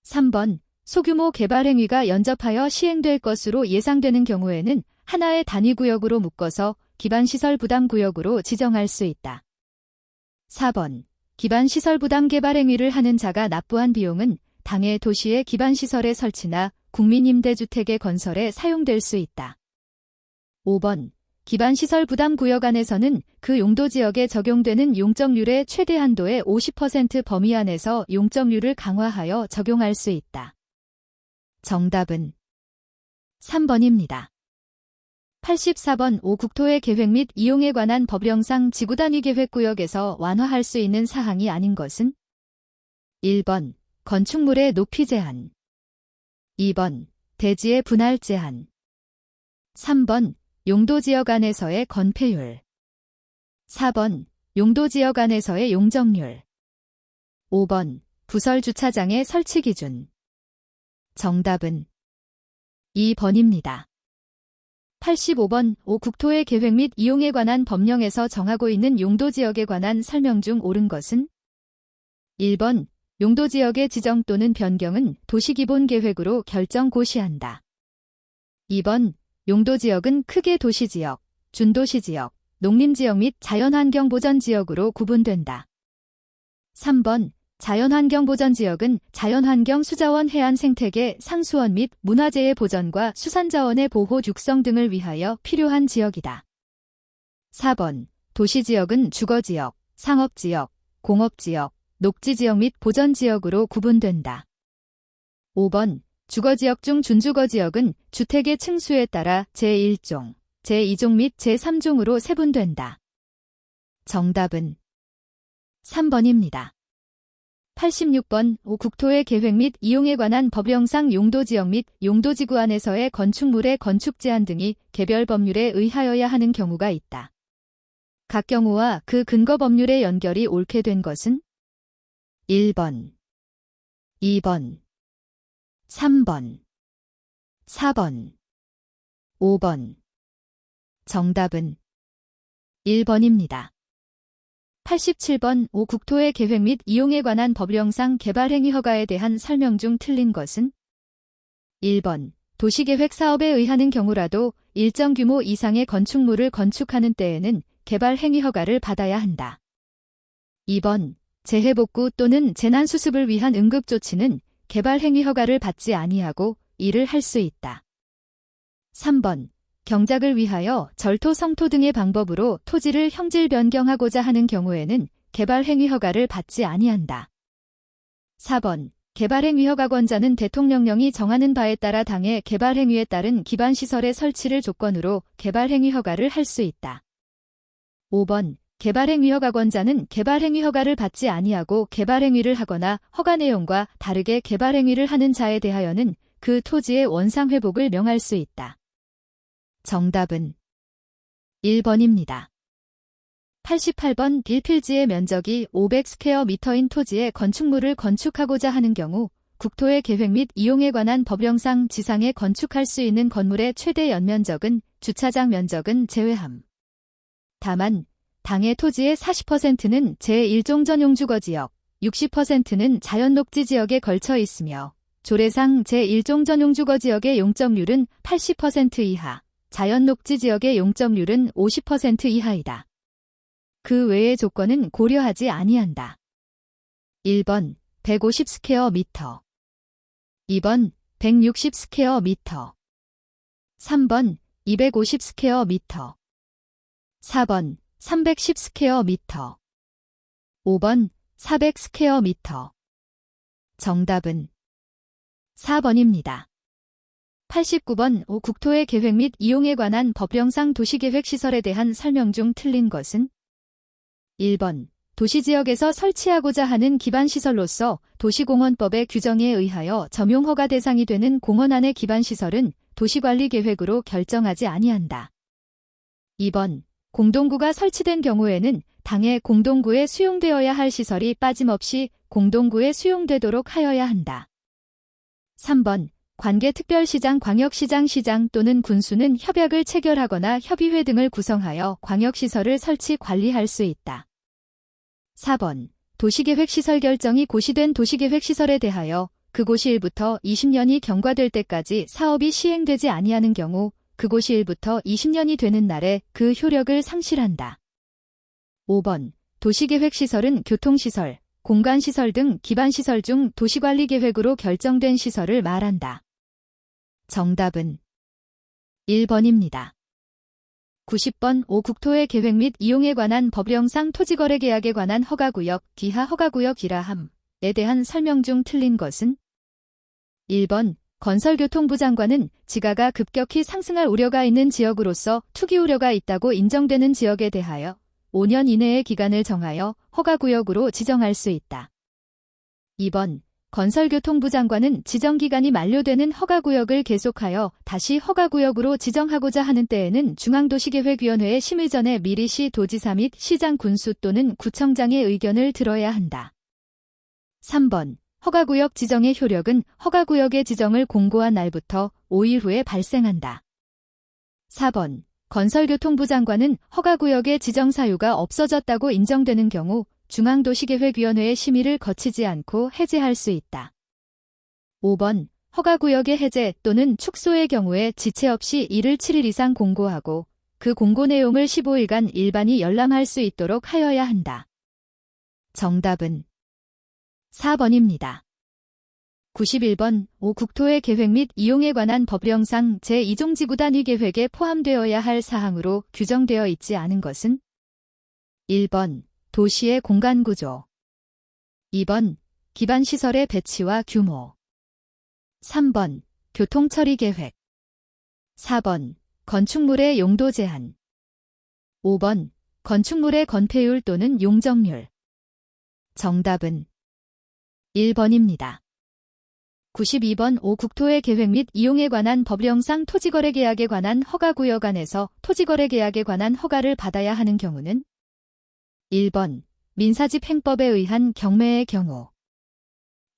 A: 3번 소규모 개발행위가 연접하여 시행될 것으로 예상되는 경우에는 하나의 단위구역으로 묶어서 기반시설 부담구역으로 지정할 수 있다. 4번 기반시설 부담 개발 행위를 하는 자가 납부한 비용은 당해 도시의 기반시설의 설치나 국민임대주택의 건설에 사용될 수 있다. 5번 기반시설 부담구역 안에서는 그 용도지역에 적용되는 용적률의 최대 한도의 50% 범위 안에서 용적률을 강화하여 적용할 수 있다. 정답은 3번입니다. 84번 국토의 계획 및 이용에 관한 법령상 지구단위계획구역에서 완화할 수 있는 사항이 아닌 것은? 1번 건축물의 높이 제한, 2번 대지의 분할 제한, 3번 용도지역 안에서의 건폐율, 4번 용도지역 안에서의 용적률, 5번 부설주차장의 설치 기준. 정답은 2번입니다. 85번 국토의 계획 및 이용에 관한 법령에서 정하고 있는 용도지역에 관한 설명 중 옳은 것은? 1번 용도지역의 지정 또는 변경은 도시기본계획으로 결정 고시한다. 2번 용도지역은 크게 도시지역, 준도시지역, 농림지역 및 자연환경보전지역으로 구분된다. 3번 자연환경보전지역은 자연환경 수자원 해안 생태계 상수원 및 문화재의 보전과 수산자원의 보호 육성 등을 위하여 필요한 지역이다. 4번 도시지역은 주거지역, 상업지역, 공업지역, 녹지지역 및 보전지역으로 구분된다. 5번 주거지역 중 준주거지역은 주택의 층수에 따라 제1종, 제2종 및 제3종으로 세분된다. 정답은 3번입니다. 86번 국토의 계획 및 이용에 관한 법령상 용도지역 및 용도지구 안에서의 건축물의 건축 제한 등이 개별 법률에 의하여야 하는 경우가 있다. 각 경우와 그 근거 법률의 연결이 옳게 된 것은 1번, 2번, 3번, 4번, 5번. 정답은 1번입니다. 87번 국토의 계획 및 이용에 관한 법령상 개발행위 허가에 대한 설명 중 틀린 것은 1번 도시계획 사업에 의하는 경우라도 일정 규모 이상의 건축물을 건축하는 때에는 개발행위 허가를 받아야 한다. 2번 재해복구 또는 재난수습을 위한 응급조치는 개발행위 허가를 받지 아니하고 이를 할 수 있다. 3번 경작을 위하여 절토 성토 등의 방법으로 토지를 형질 변경하고자 하는 경우에는 개발행위 허가를 받지 아니한다. 4번 개발행위 허가권자는 대통령령이 정하는 바에 따라 당의 개발행위에 따른 기반시설의 설치를 조건으로 개발행위 허가를 할 수 있다. 5번 개발행위 허가권자는 개발행위 허가를 받지 아니하고 개발행위를 하거나 허가 내용과 다르게 개발행위를 하는 자에 대하여는 그 토지의 원상회복을 명할 수 있다. 정답은 1번입니다. 88번 빌필지의 면적이 500스퀘어미터인 토지에 건축물을 건축하고자 하는 경우 국토의 계획 및 이용에 관한 법령상 지상에 건축할 수 있는 건물의 최대 연면적은 주차장 면적은 제외함. 다만 당의 토지의 40%는 제1종 전용주거지역, 60%는 자연녹지지역에 걸쳐 있으며 조례상 제1종 전용주거지역의 용적률은 80% 이하, 자연녹지지역의 용적률은 50% 이하이다. 그 외의 조건은 고려하지 아니한다. 1번 150스퀘어미터 2번 160스퀘어미터 3번 250스퀘어미터 4번 310스퀘어미터 5번 400스퀘어미터 정답은 4번입니다. 89번 국토의 계획 및 이용에 관한 법령상 도시계획시설에 대한 설명 중 틀린 것은 1번 도시지역에서 설치하고자 하는 기반시설로서 도시공원법의 규정에 의하여 점용허가 대상이 되는 공원 안의 기반시설은 도시관리계획으로 결정하지 아니한다. 2번 공동구가 설치된 경우에는 당의 공동구에 수용되어야 할 시설이 빠짐없이 공동구에 수용되도록 하여야 한다. 3번 관계특별시장, 광역시장, 시장 또는 군수는 협약을 체결하거나 협의회 등을 구성하여 광역시설을 설치 관리할 수 있다. 4번 도시계획시설 결정이 고시된 도시계획시설에 대하여 그곳이 1부터 20년이 경과될 때까지 사업이 시행되지 아니하는 경우 그곳이 1부터 20년이 되는 날에 그 효력을 상실한다. 5번 도시계획시설은 교통시설, 공간시설 등 기반시설 중 도시관리계획으로 결정된 시설을 말한다. 정답은 1번입니다. 90번 국토의 계획 및 이용에 관한 법령상 토지거래계약에 관한 허가구역, 기하 허가구역이라 함에 대한 설명 중 틀린 것은 1번 건설교통부 장관은 지가가 급격히 상승할 우려가 있는 지역으로서 투기 우려가 있다고 인정되는 지역에 대하여 5년 이내의 기간을 정하여 허가구역으로 지정할 수 있다. 2번 건설교통부 장관은 지정기간이 만료되는 허가구역을 계속하여 다시 허가구역으로 지정하고자 하는 때에는 중앙도시계획위원회의 심의 전에 미리 시도지사 및 시장 군수 또는 구청장의 의견을 들어야 한다. 3번 허가구역 지정의 효력은 허가구역의 지정을 공고한 날부터 5일 후에 발생한다. 4번 건설교통부 장관은 허가구역의 지정 사유가 없어졌다고 인정되는 경우 중앙도시계획위원회의 심의를 거치지 않고 해제할 수 있다. 5번 허가구역의 해제 또는 축소의 경우에 지체 없이 이를 7일 이상 공고하고 그 공고 내용을 15일간 일반이 열람할 수 있도록 하여야 한다. 정답은 4번입니다. 91번 5. 국토의 계획 및 이용에 관한 법령상 제2종지구 단위 계획에 포함되어야 할 사항으로 규정되어 있지 않은 것은 1번 도시의 공간구조 2번 기반시설의 배치와 규모 3번 교통처리계획 4번 건축물의 용도 제한 5번 건축물의 건폐율 또는 용적률 정답은 1번입니다. 92번 5. 국토의 계획 및 이용에 관한 법령상 토지거래계약에 관한 허가구역 안에서 토지거래계약에 관한 허가를 받아야 하는 경우는 1번 민사집행법에 의한 경매의 경우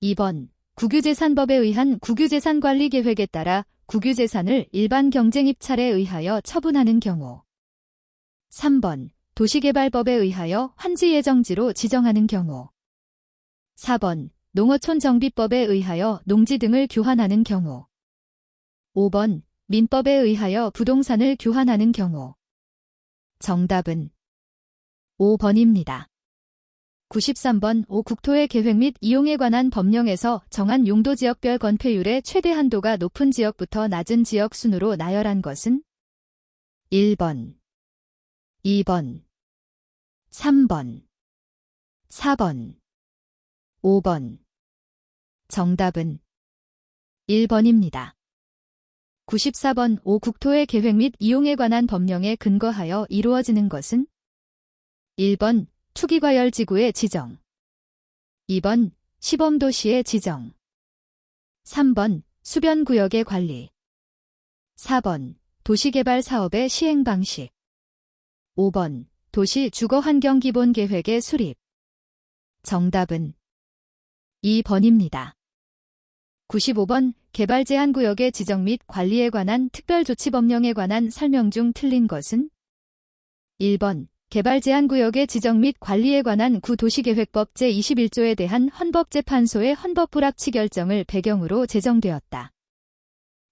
A: 2번 국유재산법에 의한 국유재산관리계획에 따라 국유재산을 일반 경쟁입찰에 의하여 처분하는 경우 3번 도시개발법에 의하여 환지예정지로 지정하는 경우 4번 농어촌정비법에 의하여 농지 등을 교환하는 경우 5번 민법에 의하여 부동산을 교환하는 경우 정답은 5번입니다. 93번 5. 국토의 계획 및 이용에 관한 법령에서 정한 용도지역별 건폐율의 최대 한도가 높은 지역부터 낮은 지역 순으로 나열한 것은 1번, 2번, 3번, 4번, 5번. 정답은 1번입니다. 94번 5. 국토의 계획 및 이용에 관한 법령에 근거하여 이루어지는 것은 1번 투기과열지구의 지정 2번 시범도시의 지정 3번 수변구역의 관리 4번 도시개발 사업의 시행 방식 5번 도시 주거환경기본계획의 수립 정답은 2번입니다. 95번 개발제한구역의 지정 및 관리에 관한 특별조치법령에 관한 설명 중 틀린 것은 1번 개발제한구역의 지정 및 관리에 관한 구도시계획법 제21조에 대한 헌법재판소의 헌법불합치 결정을 배경으로 제정되었다.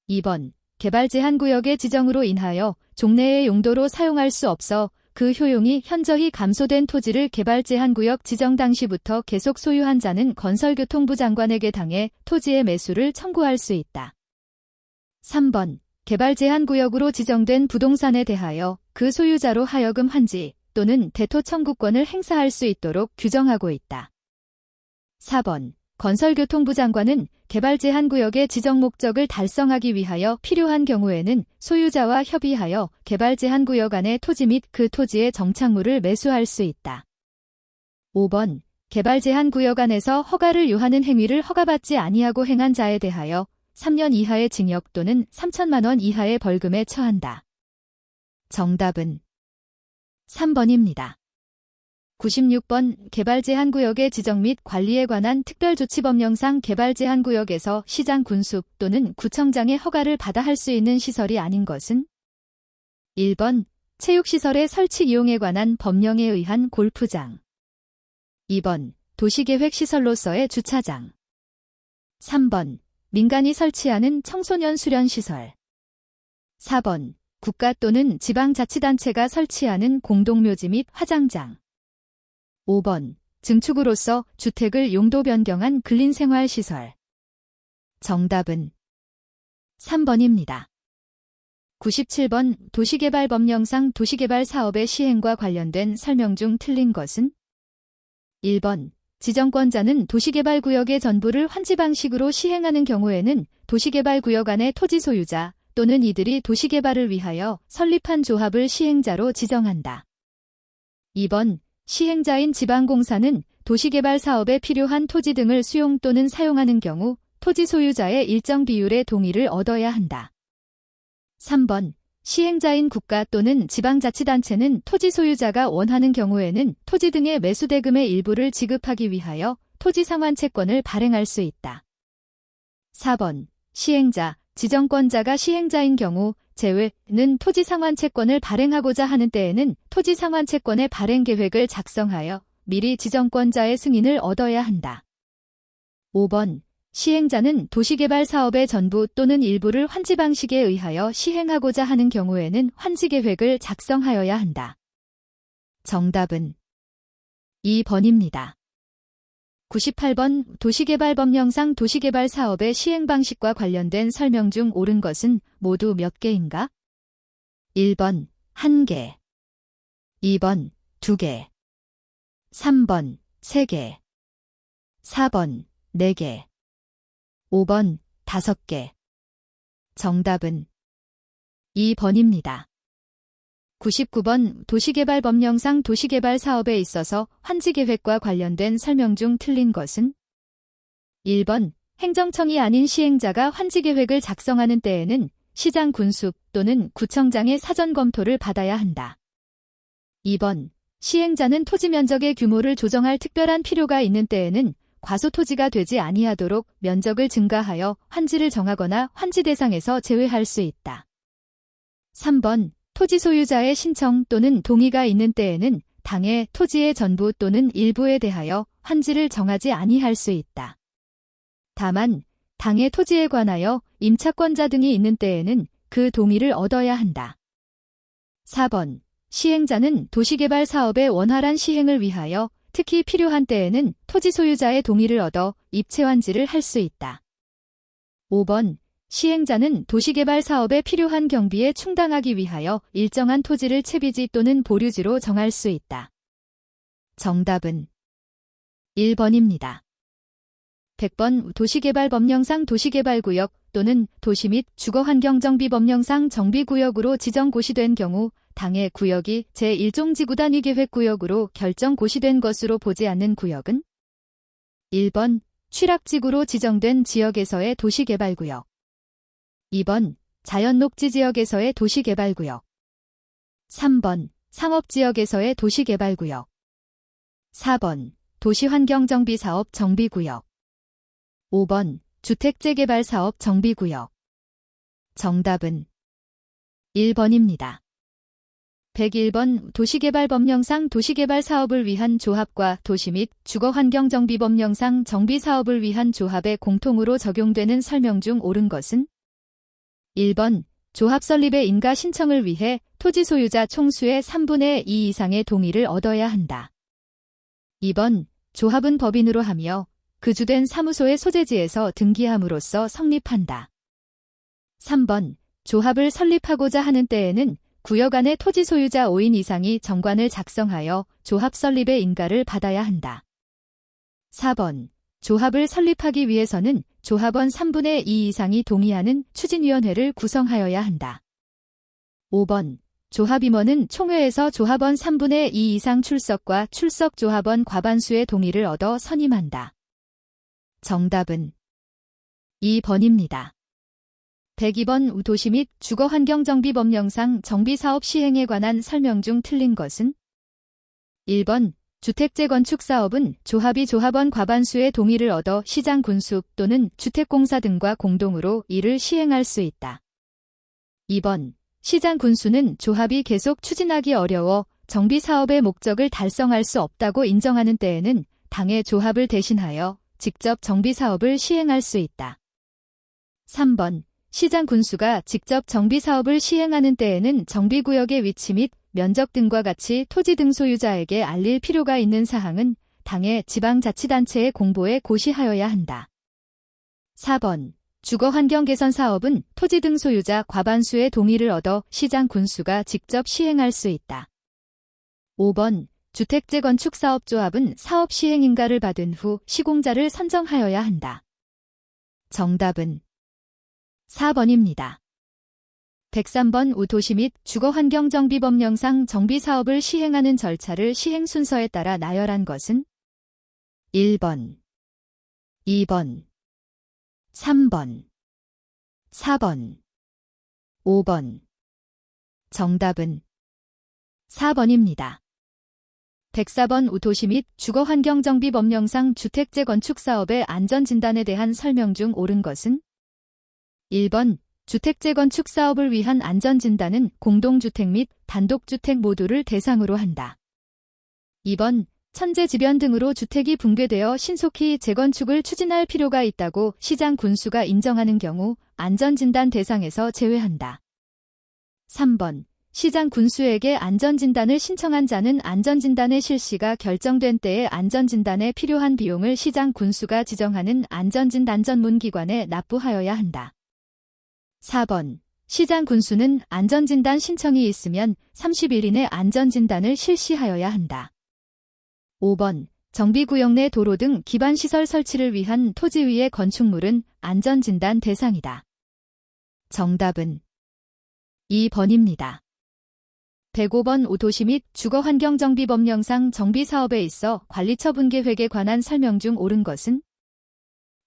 A: 2번 개발제한구역의 지정으로 인하여 종래의 용도로 사용할 수 없어 그 효용이 현저히 감소된 토지를 개발제한구역 지정 당시부터 계속 소유한 자는 건설교통부 장관에게 당해 토지의 매수를 청구할 수 있다. 3번 개발제한구역으로 지정된 부동산에 대하여 그 소유자로 하여금 환지 또는 대토 청구권을 행사할 수 있도록 규정하고 있다. 4번 건설교통부 장관은 개발제한구역의 지정 목적을 달성하기 위하여 필요한 경우에는 소유자와 협의하여 개발제한구역 안의 토지 및 그 토지의 정착물을 매수할 수 있다. 5번 개발제한구역 안에서 허가를 요하는 행위를 허가받지 아니하고 행한 자에 대하여 3년 이하의 징역 또는 3천만 원 이하의 벌금에 처한다. 정답은 3번입니다. 96번 개발제한구역의 지정 및 관리에 관한 특별조치법령상 개발제한구역에서 시장 군수 또는 구청장의 허가를 받아 할 수 있는 시설이 아닌 것은 1번 체육시설의 설치 이용에 관한 법령에 의한 골프장 2번 도시계획시설로서의 주차장 3번 민간이 설치하는 청소년 수련시설 4번 국가 또는 지방자치단체가 설치하는 공동묘지 및 화장장 5번 증축으로서 주택을 용도 변경한 근린생활시설 정답은 3번입니다. 97번 도시개발법령상 도시개발 사업의 시행과 관련된 설명 중 틀린 것은 1번 지정권자는 도시개발구역의 전부를 환지 방식으로 시행하는 경우에는 도시개발구역 안의 토지 소유자 또는 이들이 도시개발을 위하여 설립한 조합을 시행자로 지정한다. 2번 시행자인 지방공사는 도시개발 사업에 필요한 토지 등을 수용 또는 사용하는 경우 토지 소유자의 일정 비율의 동의를 얻어야 한다. 3번 시행자인 국가 또는 지방자치단체는 토지 소유자가 원하는 경우에는 토지 등의 매수대금의 일부를 지급하기 위하여 토지상환채권을 발행할 수 있다. 4번 시행자, 지정권자가 시행자인 경우 제외는 토지상환채권을 발행하고자 하는 때에는 토지상환채권의 발행 계획을 작성하여 미리 지정권자의 승인을 얻어야 한다. 5번. 시행자는 도시개발 사업의 전부 또는 일부를 환지 방식에 의하여 시행하고자 하는 경우에는 환지 계획을 작성하여야 한다. 정답은 2번입니다. 98번. 도시개발법령상 도시개발 사업의 시행 방식과 관련된 설명 중 옳은 것은 모두 몇 개인가? 1번 1개, 2번 2개, 3번 3개, 4번 4개, 5번 5개. 정답은 2번입니다. 99번. 도시개발법령상 도시개발 사업에 있어서 환지계획과 관련된 설명 중 틀린 것은? 1번. 행정청이 아닌 시행자가 환지계획을 작성하는 때에는 시장 군수 또는 구청장의 사전 검토를 받아야 한다. 2번. 시행자는 토지 면적의 규모를 조정할 특별한 필요가 있는 때에는 과소토지가 되지 아니하도록 면적을 증가하여 환지를 정하거나 환지 대상에서 제외할 수 있다. 3번. 토지 소유자의 신청 또는 동의가 있는 때에는 당해 토지의 전부 또는 일부에 대하여 환지를 정하지 아니할 수 있다. 다만 당해 토지에 관하여 임차권자 등이 있는 때에는 그 동의를 얻어야 한다. 4번. 시행자는 도시개발 사업의 원활한 시행을 위하여 특히 필요한 때에는 토지 소유자의 동의를 얻어 입체환지를 할 수 있다. 5번. 시행자는 도시개발 사업에 필요한 경비에 충당하기 위하여 일정한 토지를 채비지 또는 보류지로 정할 수 있다. 정답은 1번입니다. 100번. 도시개발법령상 도시개발구역 또는 도시 및 주거환경정비법령상 정비구역으로 지정 고시된 경우 당해 구역이 제1종지구단위 계획구역으로 결정 고시된 것으로 보지 않는 구역은? 1번. 취락지구로 지정된 지역에서의 도시개발구역, 2번. 자연녹지 지역에서의 도시개발구역, 3번. 상업지역에서의 도시개발구역, 4번. 도시환경정비사업 정비구역, 5번. 주택재개발사업 정비구역. 정답은 1번입니다. 101번. 도시개발법령상 도시개발 사업을 위한 조합과 도시 및 주거환경정비법령상 정비사업을 위한 조합에 공통으로 적용되는 설명 중 옳은 것은? 1번. 조합 설립의 인가 신청을 위해 토지 소유자 총수의 3분의 2 이상의 동의를 얻어야 한다. 2번. 조합은 법인으로 하며 그 주된 사무소의 소재지에서 등기함으로써 성립한다. 3번. 조합을 설립하고자 하는 때에는 구역 안의 토지 소유자 5인 이상이 정관을 작성하여 조합 설립의 인가를 받아야 한다. 4번. 조합을 설립하기 위해서는 조합원 3분의 2 이상이 동의하는 추진위원회를 구성하여야 한다. 5번. 조합임원은 총회에서 조합원 3분의 2 이상 출석과 출석 조합원 과반수의 동의를 얻어 선임한다. 정답은 2번입니다. 102번. 도시 및 주거환경정비법령상 정비사업 시행에 관한 설명 중 틀린 것은? 1번. 주택재건축사업은 조합이 조합원 과반수의 동의를 얻어 시장 군수 또는 주택공사 등과 공동으로 이를 시행할 수 있다. 2번. 시장 군수는 조합이 계속 추진하기 어려워 정비사업의 목적을 달성할 수 없다고 인정하는 때에는 당의 조합을 대신하여 직접 정비사업을 시행할 수 있다. 3번. 시장 군수가 직접 정비사업을 시행하는 때에는 정비구역의 위치 및 면적 등과 같이 토지 등 소유자에게 알릴 필요가 있는 사항은 당의 지방자치단체에 공보에 고시하여야 한다. 4번. 주거환경개선 사업은 토지 등 소유자 과반수의 동의를 얻어 시장 군수가 직접 시행할 수 있다. 5번. 주택재건축사업조합은 사업 시행인가를 받은 후 시공자를 선정하여야 한다. 정답은 4번입니다. 103번. 도시 및 주거환경정비법령상 정비사업을 시행하는 절차를 시행 순서에 따라 나열한 것은? 1번, 2번, 3번, 4번, 5번. 정답은 4번입니다. 104번. 도시 및 주거환경정비법령상 주택재건축사업의 안전진단에 대한 설명 중 옳은 것은? 1번. 주택재건축사업을 위한 안전진단은 공동주택 및 단독주택 모두를 대상으로 한다. 2번. 천재지변 등으로 주택이 붕괴되어 신속히 재건축을 추진할 필요가 있다고 시장 군수가 인정하는 경우 안전진단 대상에서 제외한다. 3번. 시장 군수에게 안전진단을 신청한 자는 안전진단의 실시가 결정된 때에 안전진단에 필요한 비용을 시장 군수가 지정하는 안전진단 전문기관에 납부하여야 한다. 4번. 시장 군수는 안전진단 신청이 있으면 30일 이내 안전진단을 실시하여야 한다. 5번. 정비구역 내 도로 등 기반시설 설치를 위한 토지 위의 건축물은 안전진단 대상이다. 정답은 2번입니다. 105번 도시 및 주거환경정비법령상 정비사업에 있어 관리처분계획에 관한 설명 중 옳은 것은?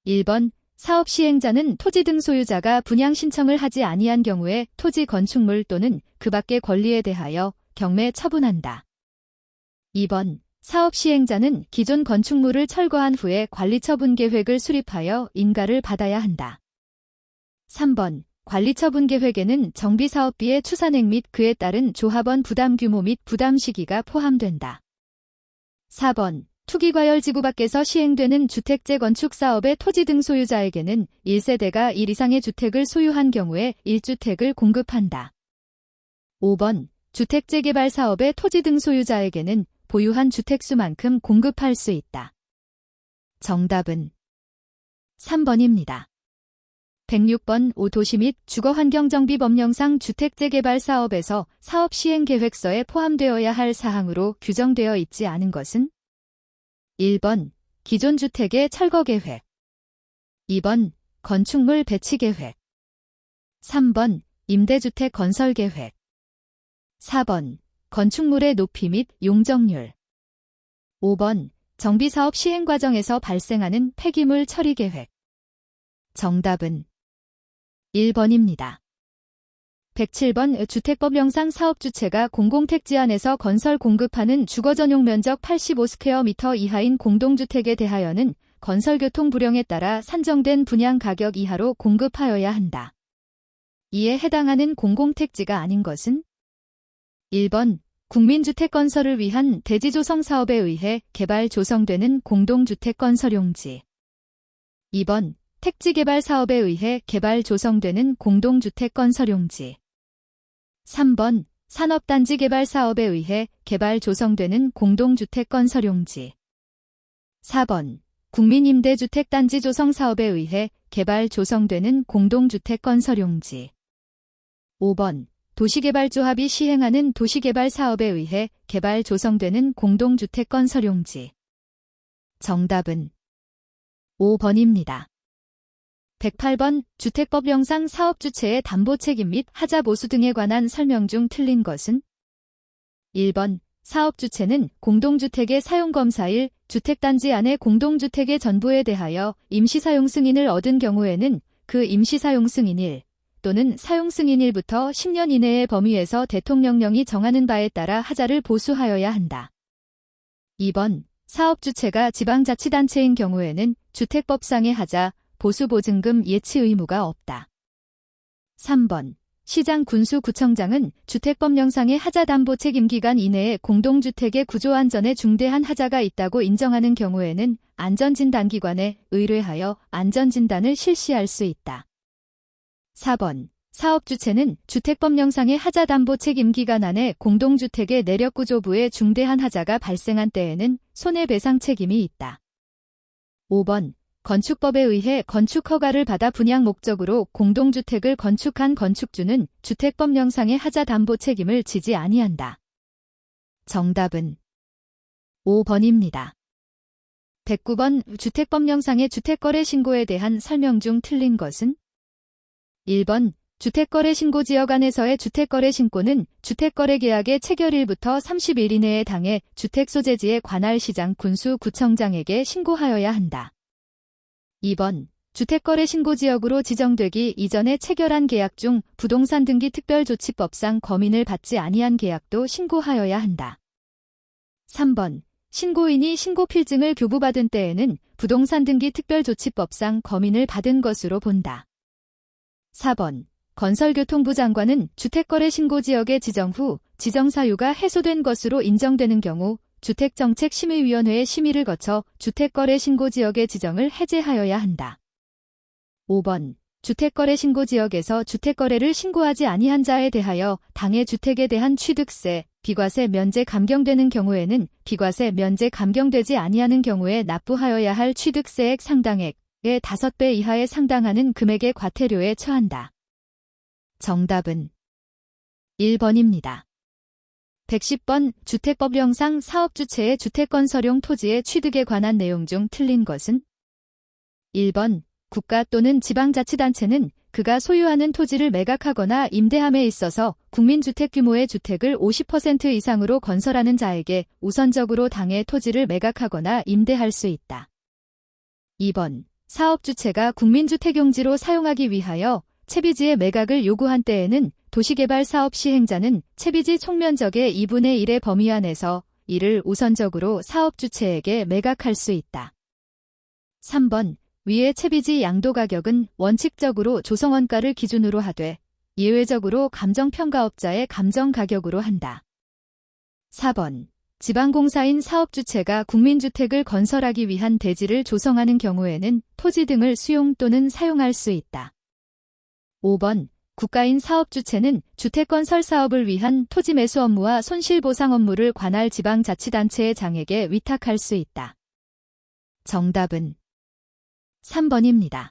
A: 1번. 사업 시행자는 토지 등 소유자가 분양 신청을 하지 아니한 경우에 토지 건축물 또는 그 밖의 권리에 대하여 경매 처분한다. 2번. 사업 시행자는 기존 건축물을 철거한 후에 관리처분 계획을 수립하여 인가를 받아야 한다. 3번. 관리처분 계획에는 정비사업비의 추산액 및 그에 따른 조합원 부담 규모 및 부담 시기가 포함된다. 4번. 투기과열지구 밖에서 시행되는 주택 재건축 사업의 토지 등 소유자에게는 1세대가 1 이상의 주택을 소유한 경우에 1주택을 공급한다. 5번. 주택 재개발 사업의 토지 등 소유자에게는 보유한 주택수만큼 공급할 수 있다. 정답은 3번입니다. 106번 도시 및 주거환경정비법령상 주택재개발 사업에서 사업시행계획서에 포함되어야 할 사항으로 규정되어 있지 않은 것은? 1번. 기존 주택의 철거계획. 2번. 건축물 배치계획. 3번. 임대주택 건설계획. 4번. 건축물의 높이 및 용적률. 5번. 정비사업 시행 과정에서 발생하는 폐기물 처리 계획. 정답은 1번입니다. 107번 주택법령상 사업주체가 공공택지 안에서 건설 공급하는 주거전용 면적 85스퀘어미터 이하인 공동주택에 대하여는 건설교통 불량에 따라 산정된 분양 가격 이하로 공급하여야 한다. 이에 해당하는 공공택지가 아닌 것은? 1번. 국민주택 건설을 위한 대지조성 사업에 의해 개발 조성되는 공동주택 건설용지. 2번. 택지개발 사업에 의해 개발 조성되는 공동주택 건설용지. 3번. 산업단지 개발 사업에 의해 개발 조성되는 공동주택 건설용지. 4번. 국민임대주택단지 조성 사업에 의해 개발 조성되는 공동주택 건설용지. 5번. 도시개발조합이 시행하는 도시개발 사업에 의해 개발 조성되는 공동주택 건설용지. 정답은 5번입니다. 108번 주택법령상 사업주체의 담보책임 및 하자보수 등에 관한 설명 중 틀린 것은? 1번. 사업주체는 공동주택의 사용검사일 주택단지 안의 공동주택의 전부에 대하여 임시사용 승인을 얻은 경우에는 그 임시사용 승인일 또는 사용 승인일부터 10년 이내의 범위에서 대통령령이 정하는 바에 따라 하자를 보수하여야 한다. 2번. 사업주체가 지방자치단체인 경우에는 주택법상의 하자, 보수보증금 예치 의무가 없다. 3번. 시장군수구청장은 주택법령상의 하자담보 책임기간 이내에 공동주택의 구조안전에 중대한 하자가 있다고 인정하는 경우에는 안전진단기관에 의뢰하여 안전진단을 실시할 수 있다. 4번. 사업주체는 주택법령상의 하자담보 책임기간 안에 공동주택의 내력구조부에 중대한 하자가 발생한 때에는 손해배상 책임이 있다. 5번. 건축법에 의해 건축허가를 받아 분양 목적으로 공동주택을 건축한 건축주는 주택법령상의 하자담보 책임을 지지 아니한다. 정답은 5번입니다. 109번 주택법령상의 주택거래 신고에 대한 설명 중 틀린 것은? 1번. 주택거래 신고지역 안에서의 주택거래 신고는 주택거래계약의 체결일부터 30일 이내에 당해 주택소재지에 관할 시장 군수구청장에게 신고하여야 한다. 2번. 주택거래 신고지역으로 지정되기 이전에 체결한 계약 중 부동산 등기 특별조치법상 검인을 받지 아니한 계약도 신고하여야 한다. 3번. 신고인이 신고필증을 교부받은 때에는 부동산 등기 특별조치법상 검인을 받은 것으로 본다. 4번. 건설교통부 장관은 주택거래 신고지역의 지정 후 지정사유가 해소된 것으로 인정되는 경우 주택정책심의위원회의 심의를 거쳐 주택거래신고지역의 지정을 해제하여야 한다. 5번. 주택거래신고지역에서 주택거래를 신고하지 아니한 자에 대하여 당해 주택에 대한 취득세, 비과세 면제 감경되는 경우에는 비과세 면제 감경되지 아니하는 경우에 납부하여야 할 취득세액 상당액의 5배 이하에 상당하는 금액의 과태료에 처한다. 정답은 1번입니다. 110번 주택법령상 사업주체의 주택건설용 토지의 취득에 관한 내용 중 틀린 것은? 1번 국가 또는 지방자치단체는 그가 소유하는 토지를 매각하거나 임대함에 있어서 국민주택 규모의 주택을 50% 이상으로 건설하는 자에게 우선적으로 당해 토지를 매각하거나 임대할 수 있다. 2번 사업주체가 국민주택용지로 사용하기 위하여 채비지의 매각을 요구한 때에는 도시개발 사업 시행자는 채비지 총면적의 2분의 1의 범위 안에서 이를 우선적으로 사업주체에게 매각할 수 있다. 3번 위의 채비지 양도 가격은 원칙적으로 조성원가를 기준으로 하되 예외적으로 감정평가업자의 감정가격으로 한다. 4번 지방공사인 사업주체가 국민주택을 건설하기 위한 대지를 조성하는 경우에는 토지 등을 수용 또는 사용할 수 있다. 5번 국가인 사업주체는 주택건설 사업을 위한 토지 매수 업무와 손실보상 업무를 관할 지방자치단체의 장에게 위탁할 수 있다. 정답은 3번입니다.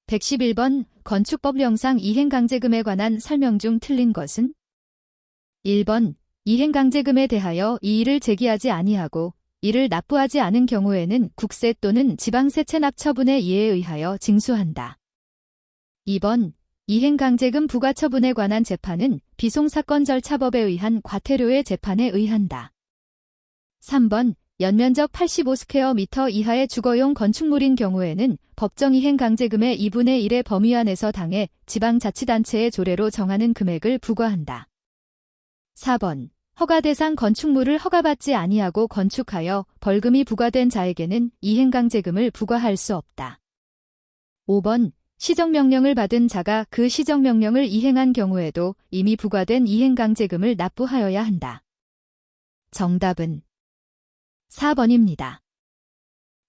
A: 111번 건축법령상 이행강제금에 관한 설명 중 틀린 것은? 1번 이행강제금에 대하여 이의를 제기하지 아니하고 이를 납부하지 않은 경우에는 국세 또는 지방세채 납처분의 이해에 의하여 징수한다. 2번 이행강제금 부과처분에 관한 재판은 비송사건절차법에 의한 과태료의 재판에 의한다. 3번 연면적 85스퀘어미터 이하의 주거용 건축물인 경우에는 법정 이행강제금의 2분의 1의 범위 안에서 당해 지방자치단체의 조례로 정하는 금액을 부과한다. 4번 허가 대상 건축물을 허가받지 아니하고 건축하여 벌금이 부과된 자에게는 이행강제금을 부과할 수 없다. 5번 시정명령을 받은 자가 그 시정명령을 이행한 경우에도 이미 부과된 이행강제금을 납부하여야 한다. 정답은 4번입니다.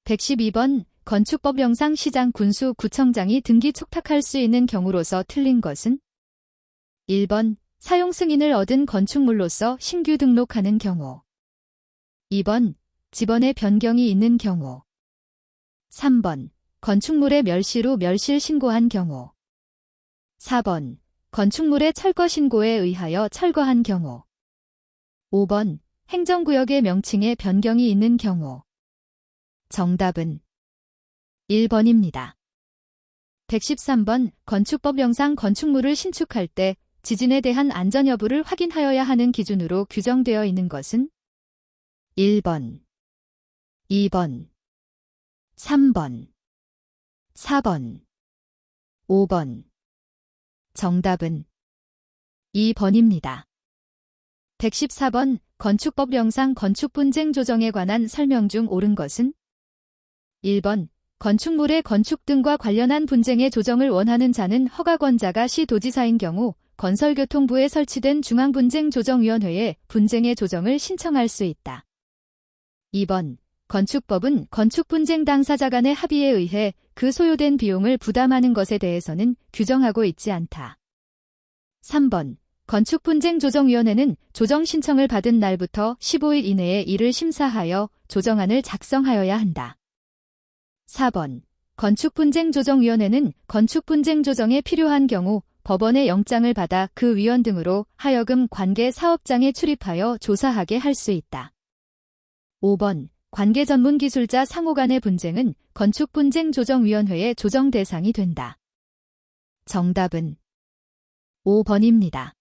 A: 112번 건축법령상 시장 군수 구청장이 등기 촉탁할 수 있는 경우로서 틀린 것은? 1번 사용 승인을 얻은 건축물로서 신규 등록하는 경우. 2번 지번의 변경이 있는 경우. 3번 건축물의 멸실 후 멸실 신고한 경우. 4번 건축물의 철거 신고에 의하여 철거한 경우. 5번 행정구역의 명칭에 변경이 있는 경우. 정답은 1번입니다. 113번 건축법령상 건축물을 신축할 때 지진에 대한 안전 여부를 확인하여야 하는 기준으로 규정되어 있는 것은? 1번, 2번, 3번, 4번, 5번. 정답은 2번입니다. 114번 건축법령상 건축분쟁 조정에 관한 설명 중 옳은 것은? 1번 건축물의 건축 등과 관련한 분쟁의 조정을 원하는 자는 허가권자가 시도지사인 경우 건설교통부에 설치된 중앙분쟁조정위원회에 분쟁의 조정을 신청할 수 있다. 2번 건축법은 건축분쟁 당사자 간의 합의에 의해 그 소요된 비용을 부담하는 것에 대해서는 규정하고 있지 않다. 3번 건축분쟁조정위원회는 조정 신청을 받은 날부터 15일 이내에 이를 심사하여 조정안을 작성하여야 한다. 4번 건축분쟁조정위원회는 건축분쟁 조정에 필요한 경우 법원의 영장을 받아 그 위원 등으로 하여금 관계 사업장에 출입하여 조사하게 할 수 있다. 5번 관계 전문기술자 상호 간의 분쟁은 건축분쟁조정위원회의 조정 대상이 된다. 정답은 5번입니다.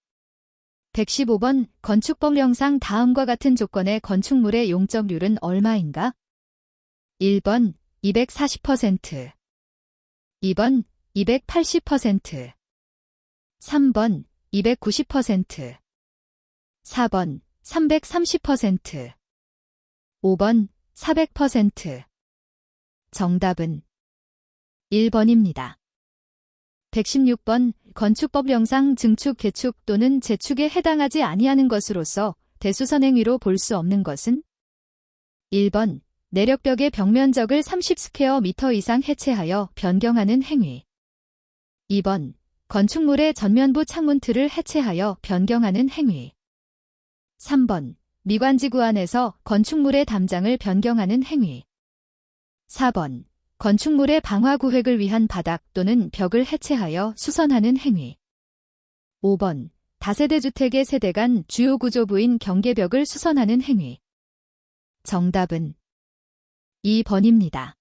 A: 115번 건축법령상 다음과 같은 조건의 건축물의 용적률은 얼마인가? 1번 240%, 2번 280%, 3번 290%, 4번 330%, 5번 400%. 정답은 1번입니다. 116번 건축법령상 증축, 개축 또는 재축에 해당하지 아니하는 것으로서 대수선 행위로 볼 수 없는 것은 1번 내력벽의 벽면적을 30스퀘어미터 이상 해체하여 변경하는 행위. 2번 건축물의 전면부 창문틀을 해체하여 변경하는 행위. 3번 미관지구 안에서 건축물의 담장을 변경하는 행위. 4번 건축물의 방화 구획을 위한 바닥 또는 벽을 해체하여 수선하는 행위. 5번 다세대 주택의 세대 간 주요 구조부인 경계벽을 수선하는 행위. 정답은 2번입니다.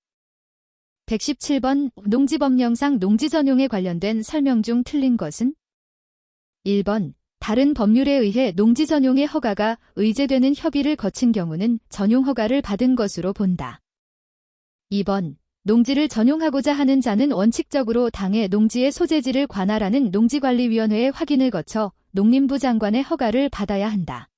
A: 117번 농지법령상 농지 전용에 관련된 설명 중 틀린 것은 1번 다른 법률에 의해 농지 전용의 허가가 의제되는 협의를 거친 경우는 전용 허가를 받은 것으로 본다. 2번 농지를 전용하고자 하는 자는 원칙적으로 당의 농지의 소재지를 관할하는 농지관리위원회의 확인을 거쳐 농림부 장관의 허가를 받아야 한다.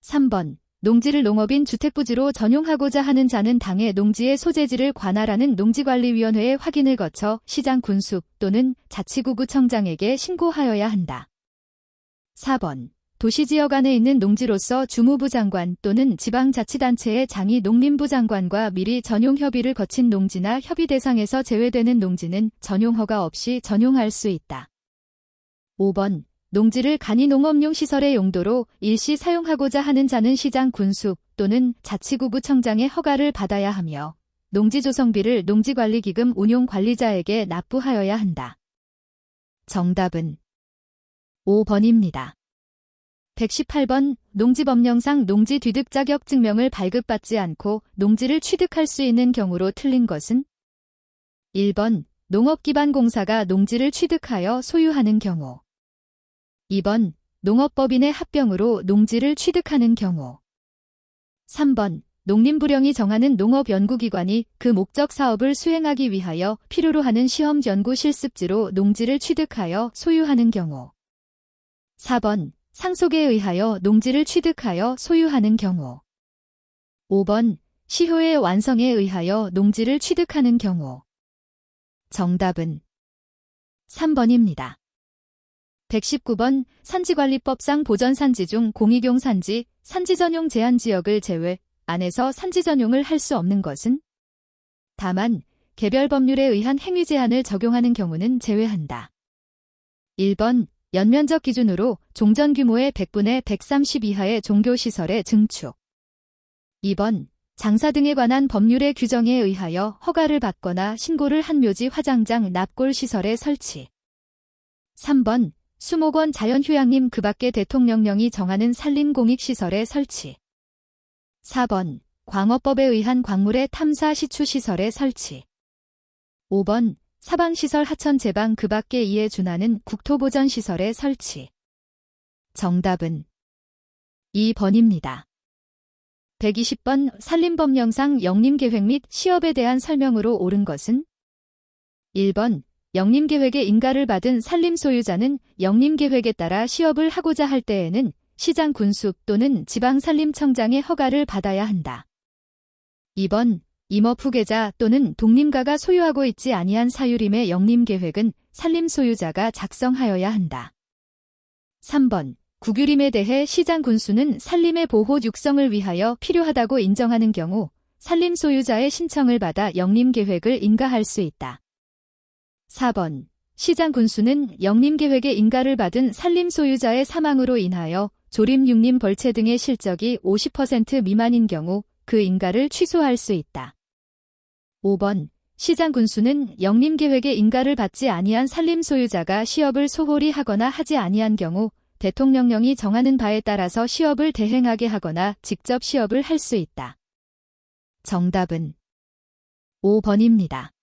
A: 3번 농지를 농업인 주택부지로 전용하고자 하는 자는 당의 농지의 소재지를 관할하는 농지관리위원회의 확인을 거쳐 시장 군수 또는 자치구구청장에게 신고하여야 한다. 4번 도시지역 안에 있는 농지로서 주무부 장관 또는 지방자치단체의 장이 농림부 장관과 미리 전용 협의를 거친 농지나 협의 대상에서 제외되는 농지는 전용허가 없이 전용할 수 있다. 5번 농지를 간이 농업용 시설의 용도로 일시 사용하고자 하는 자는 시장 군수 또는 자치구구청장의 허가를 받아야 하며 농지조성비를 농지관리기금 운용관리자에게 납부하여야 한다. 정답은 5번입니다. 118번 농지법령상 농지 취득 자격 증명을 발급받지 않고 농지를 취득할 수 있는 경우로 틀린 것은 1번 농업기반공사가 농지를 취득하여 소유하는 경우. 2번 농업법인의 합병으로 농지를 취득하는 경우. 3번 농림부령이 정하는 농업연구기관이 그 목적 사업을 수행하기 위하여 필요로 하는 시험 연구 실습지로 농지를 취득하여 소유하는 경우. 4번 상속에 의하여 농지를 취득하여 소유하는 경우. 5번 시효의 완성에 의하여 농지를 취득하는 경우. 정답은 3번입니다. 119번 산지관리법상 보전산지 중 공익용 산지, 산지전용 제한지역을 제외 안에서 산지전용을 할 수 없는 것은 다만 개별 법률에 의한 행위 제한을 적용하는 경우는 제외한다. 1번 연면적 기준으로 종전 규모의 100분의 130 이하의 종교시설의 증축. 2번 장사 등에 관한 법률의 규정에 의하여 허가를 받거나 신고를 한 묘지 화장장 납골 시설의 설치. 3번 수목원 자연휴양림 그 밖의 대통령령이 정하는 산림공익시설의 설치. 4번 광업법에 의한 광물의 탐사 시추 시설의 설치. 5번 사방시설 하천 제방 그 밖에 이에 준하는 국토보전시설의 설치. 정답은 2번입니다. 120번 산림법령상 영림계획 및 시업에 대한 설명으로 옳은 것은 1번 영림계획의 인가를 받은 산림소유자는 영림계획에 따라 시업을 하고자 할 때에는 시장 군수 또는 지방산림청장의 허가를 받아야 한다. 2번 임업 후계자 또는 독림가가 소유하고 있지 아니한 사유림의 영림계획은 산림소유자가 작성하여야 한다. 3번 국유림에 대해 시장 군수는 산림의 보호 육성을 위하여 필요하다고 인정하는 경우 산림소유자의 신청을 받아 영림계획을 인가할 수 있다. 4번 시장 군수는 영림계획의 인가를 받은 산림소유자의 사망으로 인하여 조림, 육림, 벌채 등의 실적이 50% 미만인 경우 그 인가를 취소할 수 있다. 5번 시장 군수는 영림계획의 인가를 받지 아니한 산림소유자가 시업을 소홀히 하거나 하지 아니한 경우 대통령령이 정하는 바에 따라서 시업을 대행하게 하거나 직접 시업을 할 수 있다. 정답은 5번입니다.